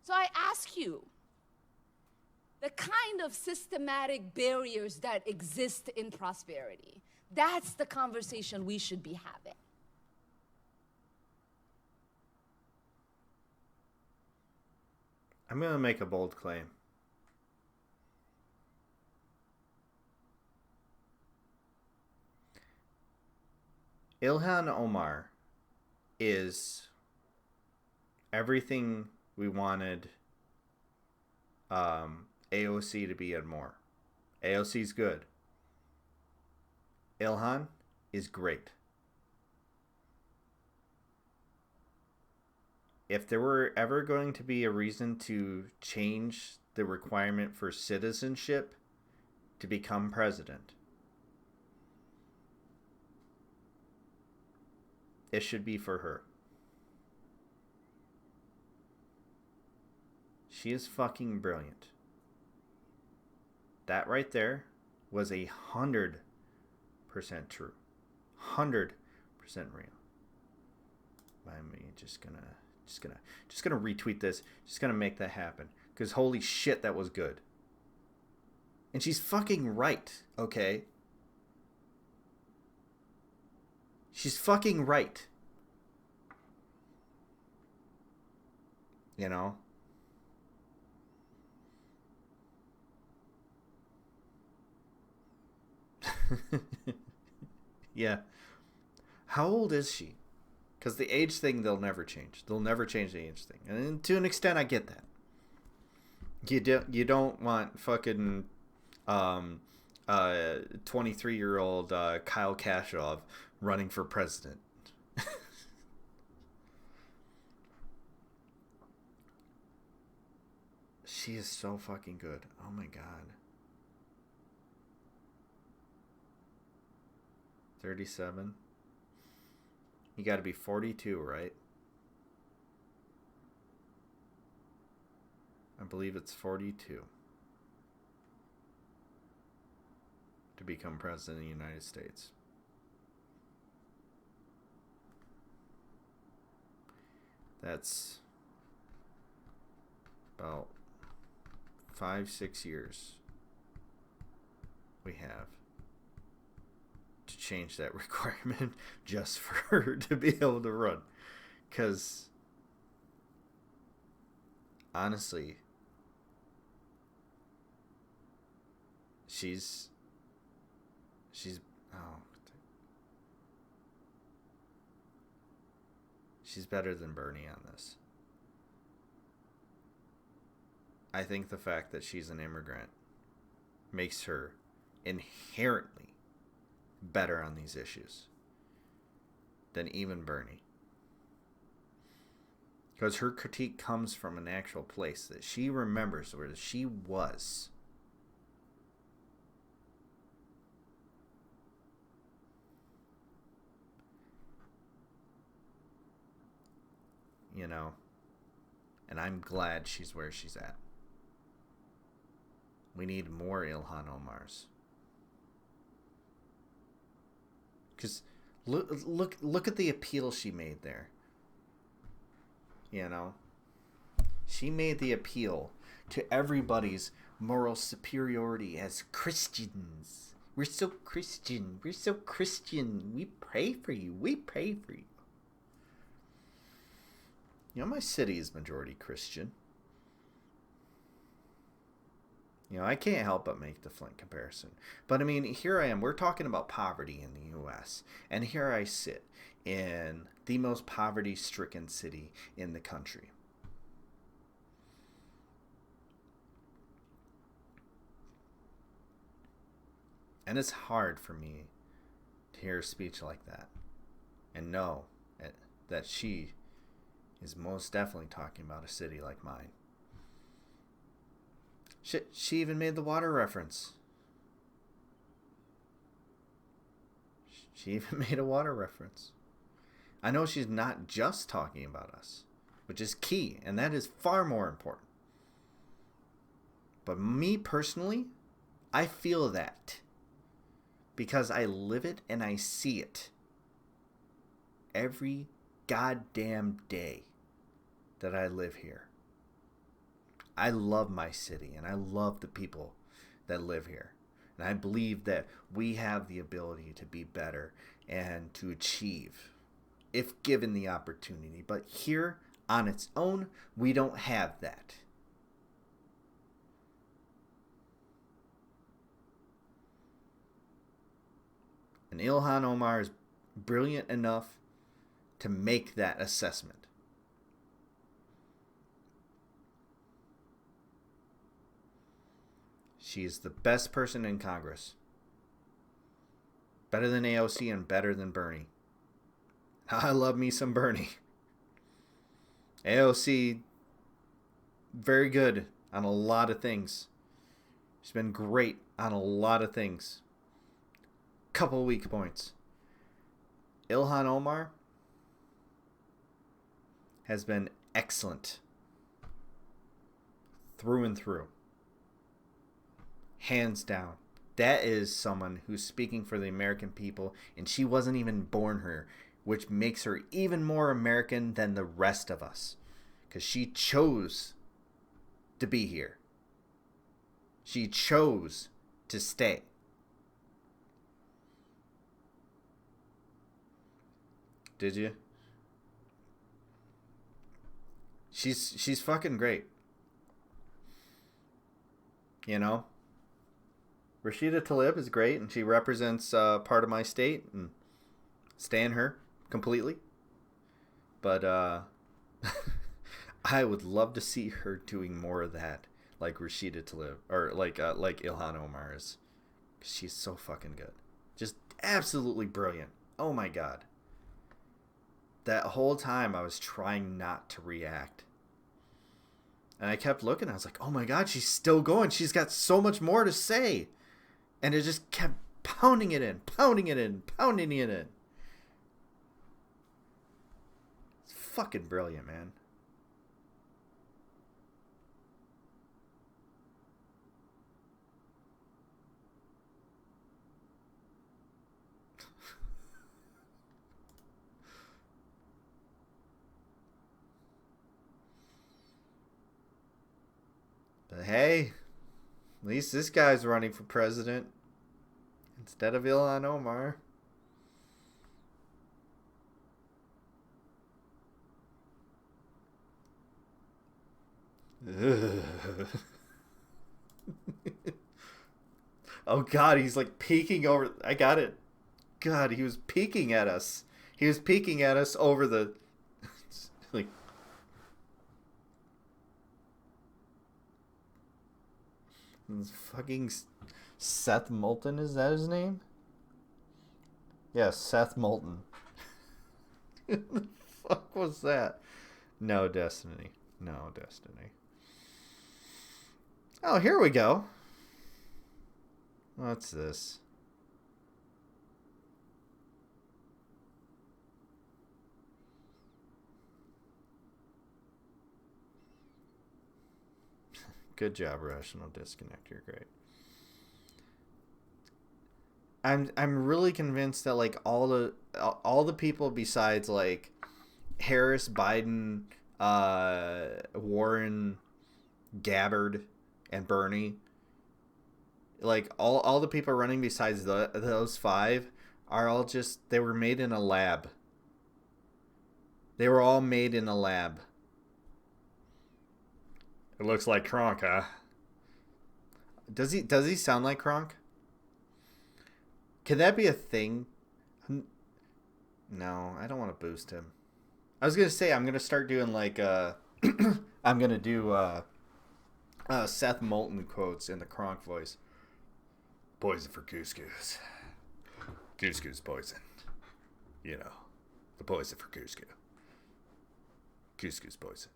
So I ask you, the kind of systematic barriers that exist in prosperity, that's the conversation we should be having. I'm going to make a bold claim. Ilhan Omar is everything we wanted AOC to be and more. AOC's good. Ilhan is great. If there were ever going to be a reason to change the requirement for citizenship to become president, it should be for her. She is fucking brilliant. That right there was 100% true. 100% real. I'm just gonna retweet this. Just gonna make that happen. Because holy shit, that was good. And she's fucking right, okay? She's fucking right. You know? Yeah. How old is she? Because the age thing, they'll never change. They'll never change the age thing. And to an extent, I get that. You don't want fucking 23-year-old Kyle Kashuv running for president. She is so fucking good. Oh my god. 37. You gotta be 42, right? I believe it's 42 to become president of the United States. That's about 5-6 years we have to change that requirement just for her to be able to run. Because honestly, she's better than Bernie on this. I think the fact that she's an immigrant makes her inherently better on these issues than even Bernie. Because her critique comes from an actual place that she remembers where she was. You know? And I'm glad she's where she's at. We need more Ilhan Omars. Because look at the appeal she made there. You know? She made the appeal to everybody's moral superiority as Christians. We're so Christian. We're so Christian. We pray for you. We pray for you. You know, my city is majority Christian. You know, I can't help but make the Flint comparison. But I mean, here I am. We're talking about poverty in the U.S. And here I sit in the most poverty-stricken city in the country. And it's hard for me to hear a speech like that and know that she is most definitely talking about a city like mine. She even made the water reference. She even made a water reference. I know she's not just talking about us, which is key, and that is far more important. But me personally, I feel that because I live it and I see it every goddamn day that I live here. I love my city and I love the people that live here. And I believe that we have the ability to be better and to achieve if given the opportunity. But here on its own, we don't have that. And Ilhan Omar is brilliant enough to make that assessment. She is the best person in Congress. Better than AOC and better than Bernie. I love me some Bernie. AOC, very good on a lot of things. She's been great on a lot of things. Couple weak points. Ilhan Omar has been excellent through and through. Hands down. That is someone who's speaking for the American people, and she wasn't even born here, which makes her even more American than the rest of us, because she chose to be here. She chose to stay. Did you? She's fucking great. You know? Rashida Tlaib is great, and she represents part of my state, and stan her completely. But I would love to see her doing more of that, like Rashida Tlaib, or like Ilhan Omar is. She's so fucking good, just absolutely brilliant. Oh my god! That whole time I was trying not to react. And I kept looking. I was like, oh my god, she's still going. She's got so much more to say. And it just kept pounding it in, pounding it in, pounding it in. It's fucking brilliant, man. But hey, at least this guy's running for president instead of Ilhan Omar. Oh god, he's like peeking over. I got it. God, he was peeking at us. He was peeking at us over the like. It's fucking Seth Moulton, is that his name? Yeah, Seth Moulton. What the fuck was that? No Destiny. No Destiny. Oh, here we go. What's this? Good job, Rational Disconnect. You're great. I'm really convinced that like all the people besides like Harris, Biden, Warren, Gabbard, and Bernie, like all the people running besides those five are all just, they were made in a lab. They were all made in a lab. It looks like Kronk, huh? Does he sound like Kronk? Can that be a thing? No, I don't want to boost him. I was gonna say I'm gonna start doing like I'm gonna do Seth Moulton quotes in the Kronk voice. Poison for couscous. Couscous poison. You know, the poison for couscous. Couscous poison.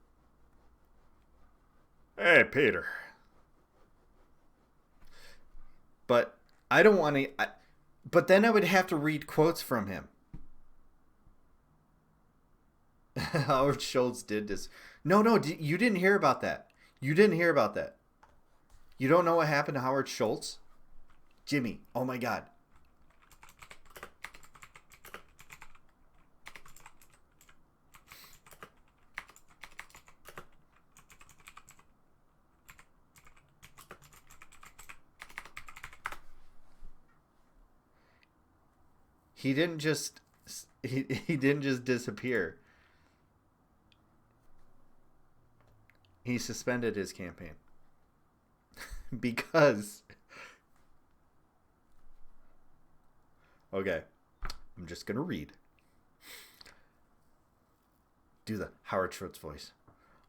Hey, Peter. But I don't want to. But then I would have to read quotes from him. Howard Schultz did this. No, you didn't hear about that. You didn't hear about that. You don't know what happened to Howard Schultz? Jimmy, oh my God. He didn't just disappear. He suspended his campaign because okay, I'm just gonna read. Do the Howard Schultz voice.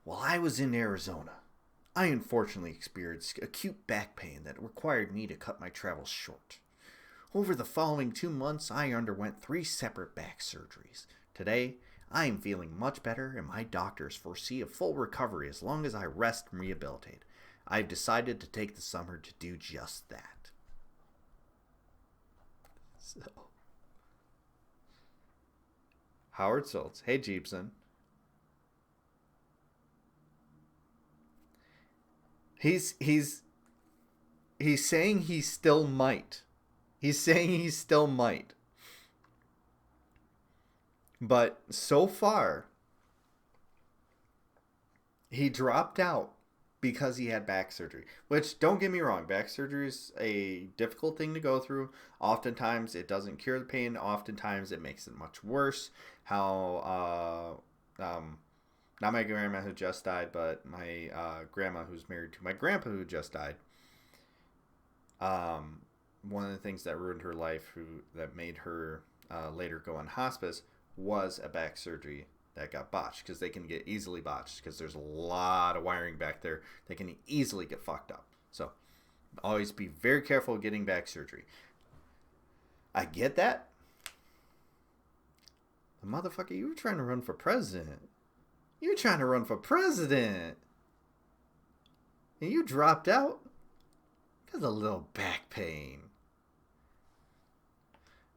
While I was in Arizona, I unfortunately experienced acute back pain that required me to cut my travels short. Over the following 2 months, I underwent 3 separate back surgeries. Today, I am feeling much better, and my doctors foresee a full recovery as long as I rest and rehabilitate. I've decided to take the summer to do just that. So, Howard Schultz. Hey, Jeepson. He's saying he still might. He's saying he still might. But so far, he dropped out because he had back surgery. Which, don't get me wrong, back surgery is a difficult thing to go through. Oftentimes, it doesn't cure the pain. Oftentimes, it makes it much worse. Not my grandma who just died, but my grandma who's married to my grandpa who just died. One of the things that ruined her life, that made her later go on hospice, was a back surgery that got botched, because they can get easily botched because there's a lot of wiring back there that can easily get fucked up. So always be very careful getting back surgery. I get that. The motherfucker, you were trying to run for president. You were trying to run for president. And you dropped out because of a little back pain.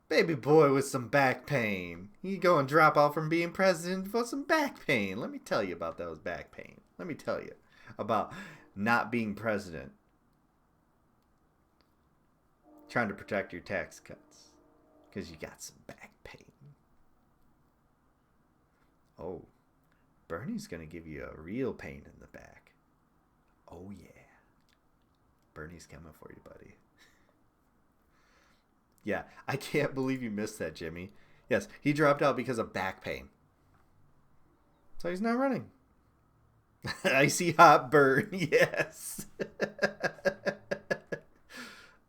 Baby boy with some back pain. You go and drop out from being president for some back pain. Let me tell you about those back pain. Let me tell you about not being president. Trying to protect your tax cuts because you got some back pain. Oh, Bernie's going to give you a real pain in the back. Oh, yeah. Bernie's coming for you, buddy. Yeah, I can't believe you missed that, Jimmy. Yes, he dropped out because of back pain. So he's not running. I see hot burn. Yes.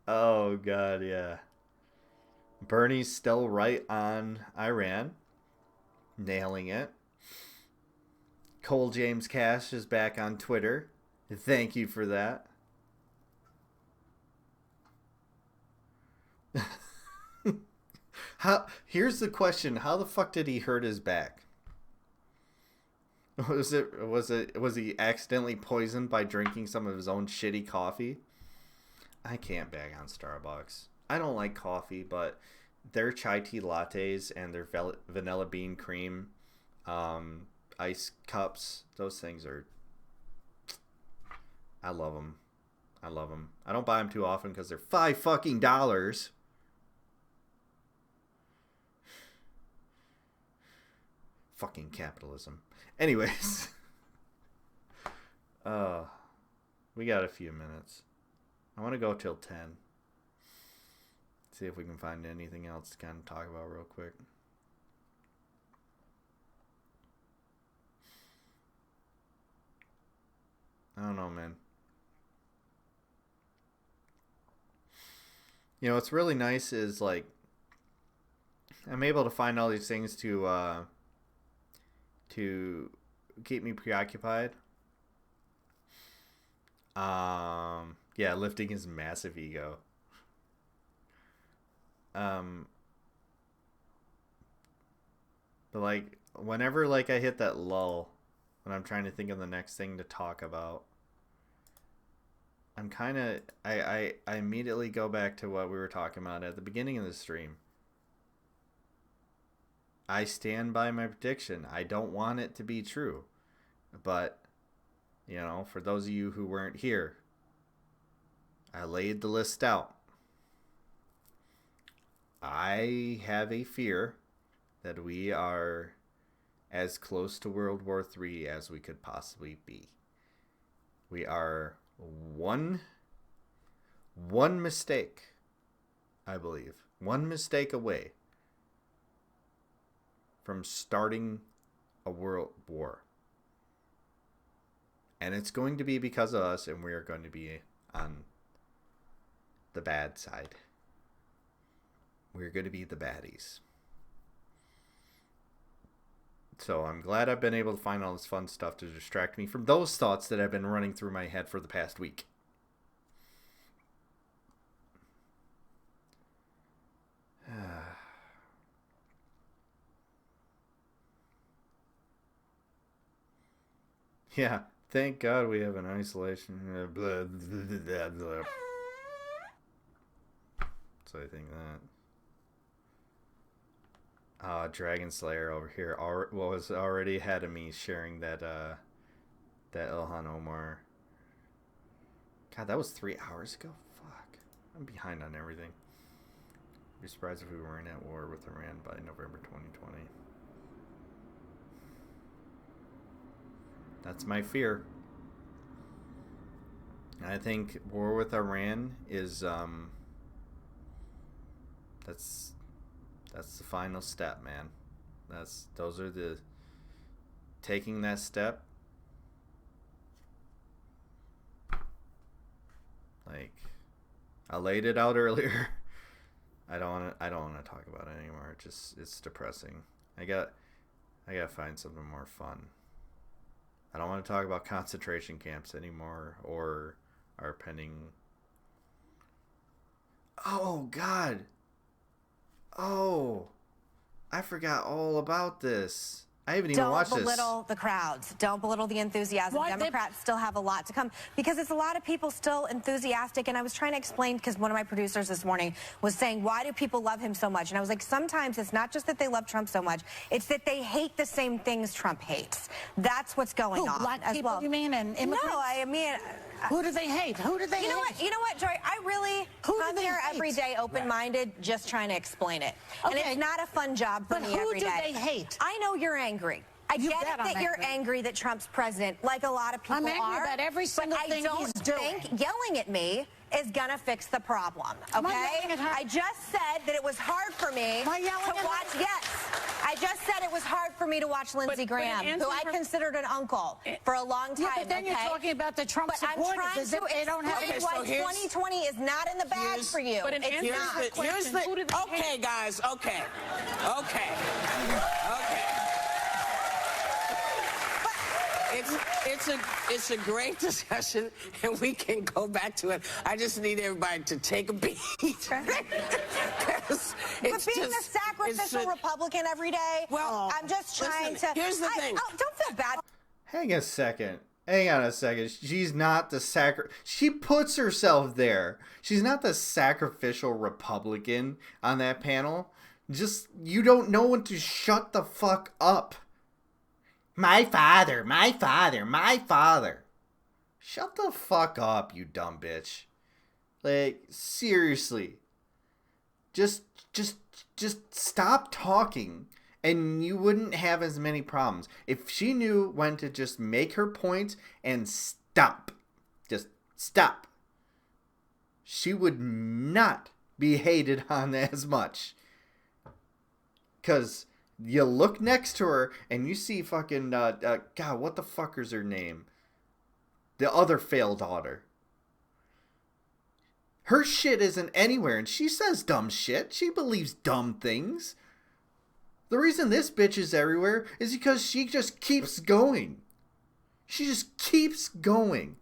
Oh, God, yeah. Bernie's still right on Iran. Nailing it. Cole James Cash is back on Twitter. Thank you for that. Here's the question: how the fuck did he hurt his back? Was he accidentally poisoned by drinking some of his own shitty coffee? I can't bag on Starbucks. I don't like coffee, but their chai tea lattes and their vanilla bean cream ice cups, those things are... I love them. I love them. I don't buy them too often because they're $5 fucking. Fucking capitalism. Anyways. We got a few minutes. I want to go till 10. See if we can find anything else to kind of talk about real quick. I don't know, man. You know, what's really nice is, like, I'm able to find all these things to keep me preoccupied. Yeah, lifting his massive ego. But, like, whenever, like, I hit that lull, when I'm trying to think of the next thing to talk about, I'm kind of, I immediately go back to what we were talking about at the beginning of the stream. I stand by my prediction. I don't want it to be true. But, you know, for those of you who weren't here, I laid the list out. I have a fear that we are as close to World War III as we could possibly be. We are one mistake, I believe. One mistake away from starting a world war. And it's going to be because of us, and we are going to be on the bad side. We're going to be the baddies. So I'm glad I've been able to find all this fun stuff to distract me from those thoughts that have been running through my head for the past week. Yeah, thank God we have an isolation. Blah, blah, blah, blah. So I think that. Dragon Slayer over here was already ahead of me sharing that Ilhan Omar. God, that was 3 hours ago. Fuck, I'm behind on everything. I'd be surprised if we weren't at war with Iran by November 2020. That's my fear. I think war with Iran is that's the final step, man. Those are the taking that step. Like, I laid it out earlier. I don't want to talk about it anymore. It's depressing. I gotta find something more fun. I don't want to talk about concentration camps anymore or our pending. Oh God. Oh, I forgot all about this. I haven't even watched this. Don't belittle the crowds. Don't belittle the enthusiasm. Democrats still have a lot to come because it's a lot of people still enthusiastic. And I was trying to explain because one of my producers this morning was saying, why do people love him so much? And I was like, sometimes it's not just that they love Trump so much. It's that they hate the same things Trump hates. That's what's going on. Black as people, well. you mean, and immigrants? No, I mean... Who do they hate? Who do they hate? You know what, Joy? I really come here every day open-minded, just trying to explain it. Okay. And it's not a fun job for me every day. But who do they hate? I know you're angry. I get it that you're angry that Trump's president, like a lot of people are. I'm angry about every single thing he's doing. But I don't think yelling at me is going to fix the problem, okay? Am I yelling at her? I just said that it was hard for me to watch. Yes, I just said it was hard for me to watch Lindsey Graham, who I considered an uncle for a long time. Yeah, but then you're talking about the Trump supporters. But I'm trying as if to they don't have explain why 2020 is not in the bag for you. But It's not. Okay, guys. Okay. it's a great discussion, and we can go back to it. I just need everybody to take a beat. But being a sacrificial Republican every day, well, I'm just trying to. Here's the thing. Don't feel bad. Hang a second. Hang on a second. She's not the She puts herself there. She's not the sacrificial Republican on that panel. Just, you don't know when to shut the fuck up. My father, my father, my father. Shut the fuck up, you dumb bitch. Like, seriously. Just stop talking. And you wouldn't have as many problems. If she knew when to just make her point and stop. Just stop. She would not be hated on as much. Because you look next to her and you see fucking, God, what the fucker's her name? The other failed daughter. Her shit isn't anywhere and she says dumb shit. She believes dumb things. The reason this bitch is everywhere is because she just keeps going. She just keeps going.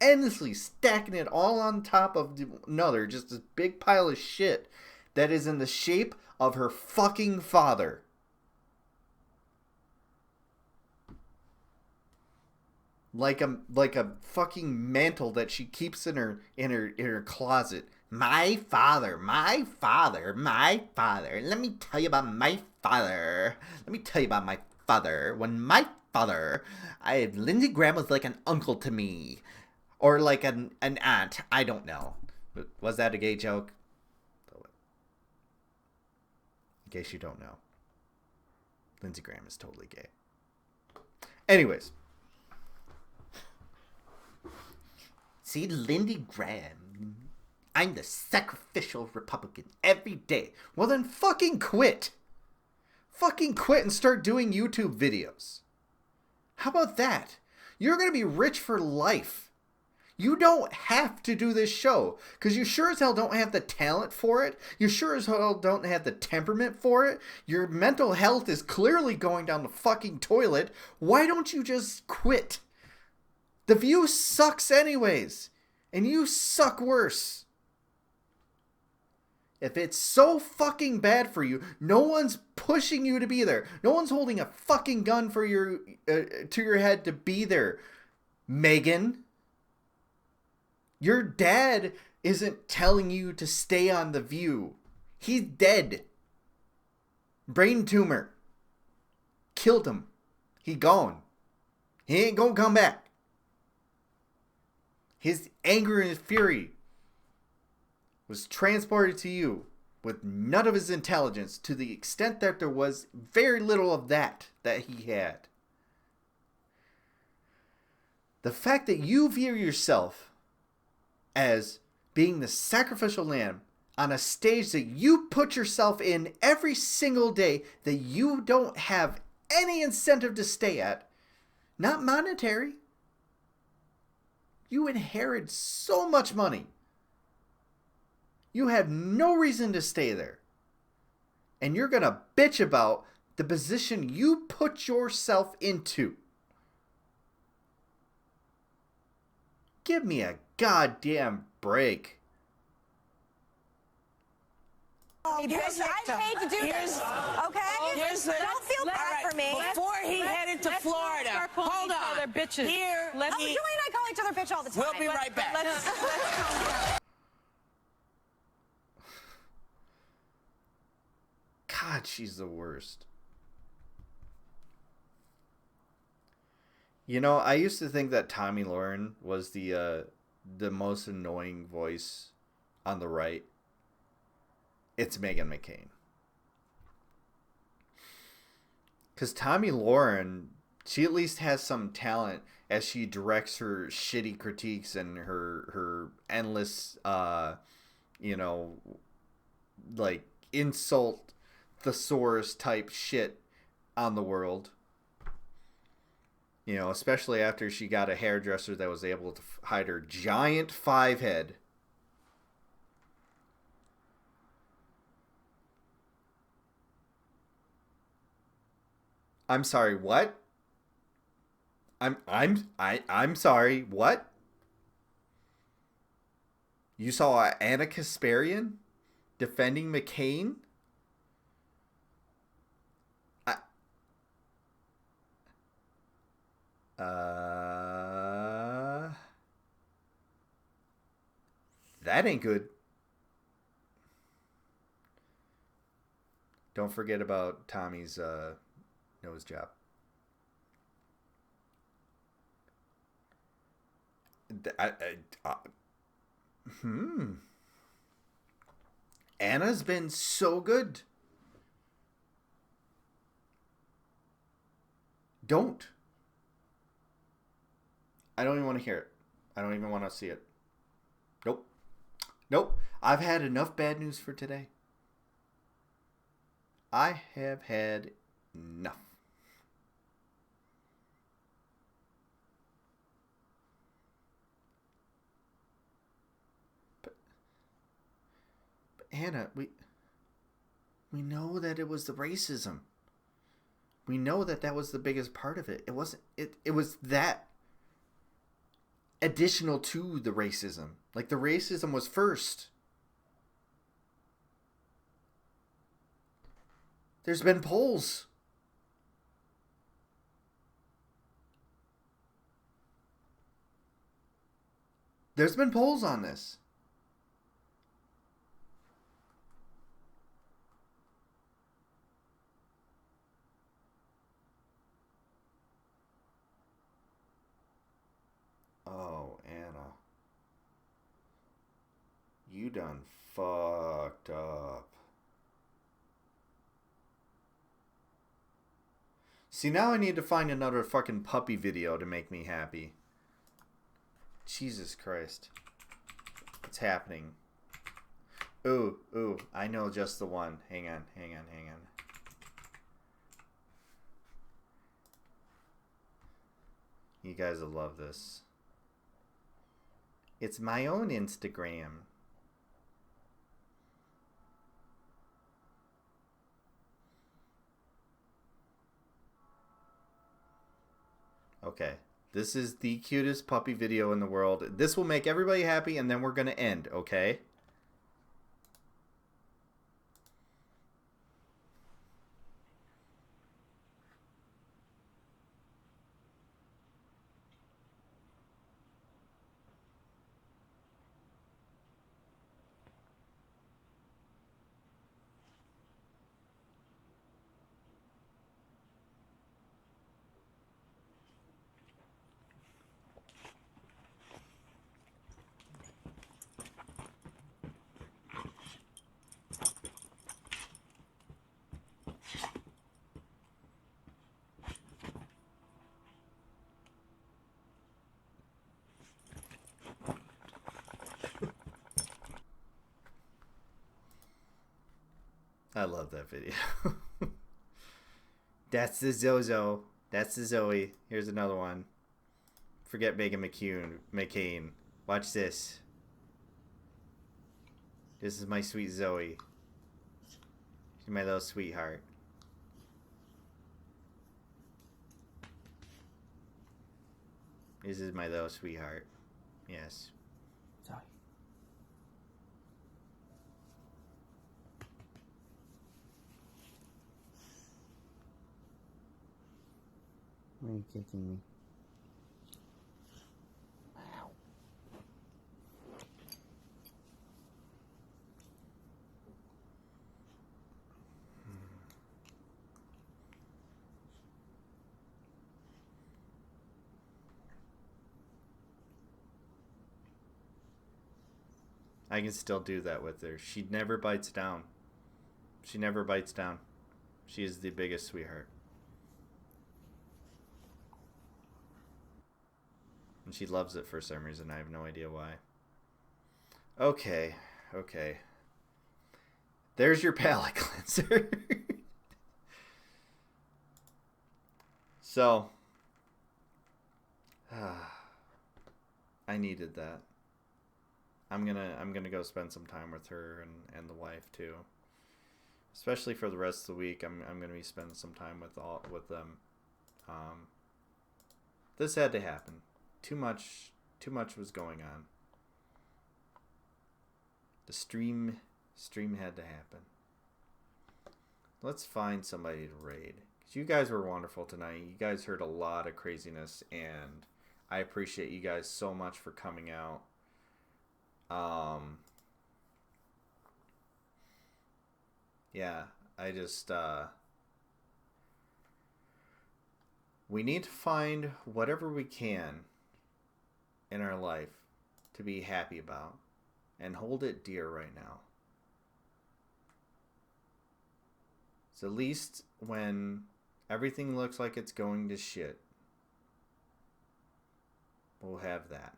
Endlessly stacking it all on top of another. Just this big pile of shit that is in the shape of her fucking father. Like a fucking mantle that she keeps in her closet. My father, my father, my father. Let me tell you about my father. Let me tell you about my father. When my father, Lindsey Graham was like an uncle to me. Or like an aunt. I don't know. Was that a gay joke? In case you don't know. Lindsey Graham is totally gay. Anyways. See, Lindsey Graham. I'm the sacrificial Republican every day. Well then fucking quit. Fucking quit and start doing YouTube videos. How about that? You're going to be rich for life. You don't have to do this show. Because you sure as hell don't have the talent for it. You sure as hell don't have the temperament for it. Your mental health is clearly going down the fucking toilet. Why don't you just quit? The View sucks anyways. And you suck worse. If it's so fucking bad for you, no one's pushing you to be there. No one's holding a fucking gun for your to your head to be there. Megan, your dad isn't telling you to stay on The View. He's dead. Brain tumor. Killed him. He gone. He ain't gonna come back. His anger and his fury was transported to you with none of his intelligence, to the extent that there was very little of that he had. The fact that you view yourself as being the sacrificial lamb on a stage that you put yourself in every single day that you don't have any incentive to stay at, not monetary. You inherit so much money. You have no reason to stay there. And you're going to bitch about the position you put yourself into. Give me a goddamn break. I hate to do this. Okay? Don't feel bad for me. Before he headed to Florida, hold on. Bitches. Here, You and I call each other bitch all the time. we'll be right back. Let's calm down. God, she's the worst. You know, I used to think that Tommy Lauren was the most annoying voice on the right. It's Meghan McCain. Because Tommy Lauren, she at least has some talent as she directs her shitty critiques and her endless, like insult thesaurus type shit on the world. You know, especially after she got a hairdresser that was able to hide her giant 5 head. I'm sorry, what? I'm sorry. What? You saw Anna Kasparian defending McCain? That ain't good. Don't forget about Tommy's nose job. Anna's been so good. Don't. I don't even want to hear it. I don't even want to see it. Nope. Nope. I've had enough bad news for today. I have had enough. But Hannah, we know that it was the racism. We know that that was the biggest part of it. It wasn't. It was that additional to the racism. Like, the racism was first. There's been polls. There's been polls on this. Oh, Anna. You done fucked up. See, now I need to find another fucking puppy video to make me happy. Jesus Christ. What's happening? Ooh, I know just the one. Hang on. You guys will love this. It's my own Instagram. Okay. This is the cutest puppy video in the world. This will make everybody happy, and then we're going to end, okay? I love that video. That's the Zozo. That's the Zoe. Here's another one. Forget Megan McCain. Watch this. This is my sweet Zoe. She's my little sweetheart. This is my little sweetheart. Yes. Zoe. Why are you kicking me? Wow. I can still do that with her. She never bites down. She never bites down. She is the biggest sweetheart. And she loves it for some reason. I have no idea why. Okay. There's your palate cleanser. So, I needed that. I'm gonna go spend some time with her and the wife too. Especially for the rest of the week, I'm gonna be spending some time with them. This had to happen. Too much was going on. The stream had to happen. Let's find somebody to raid. 'Cause you guys were wonderful tonight. You guys heard a lot of craziness, and I appreciate you guys so much for coming out. Yeah, I just we need to find whatever we can in our life to be happy about and hold it dear right now. So at least when everything looks like it's going to shit, we'll have that.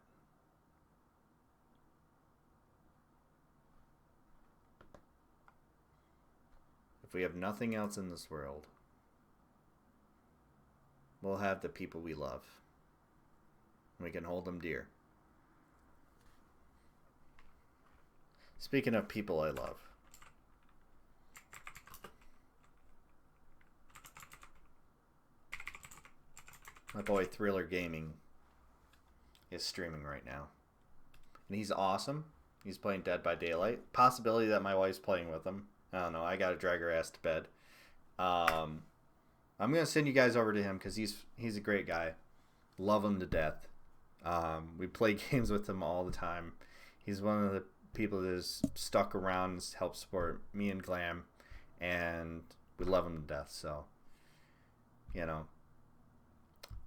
If we have nothing else in this world, we'll have the people we love. We can hold them dear. Speaking of people I love, my boy Thriller Gaming is streaming right now. And he's awesome. He's playing Dead by Daylight. Possibility that my wife's playing with him. I don't know. I gotta drag her ass to bed. I'm gonna send you guys over to him because he's a great guy. Love him to death. We play games with him all the time. He's one of the people that is stuck around to help support me and Glam, and we love him to death. So, you know,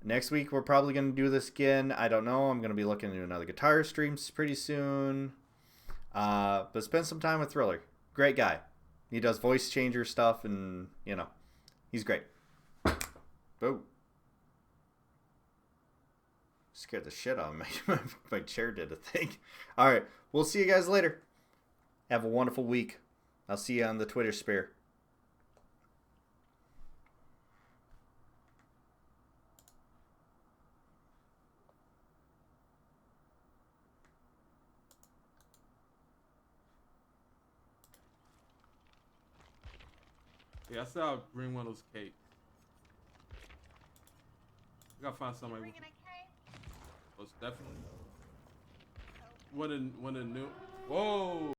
next week we're probably gonna do this again. I don't know. I'm gonna be looking into another guitar streams pretty soon. But spend some time with Thriller. Great guy. He does voice changer stuff, and you know, he's great. Boom. Scared the shit out of me. My chair did a thing. All right. We'll see you guys later. Have a wonderful week. I'll see you on the Twitter sphere. Yeah, I said I'll bring one of those cakes. I gotta find somebody. Bringing a cake? Most definitely. One in new. Whoa.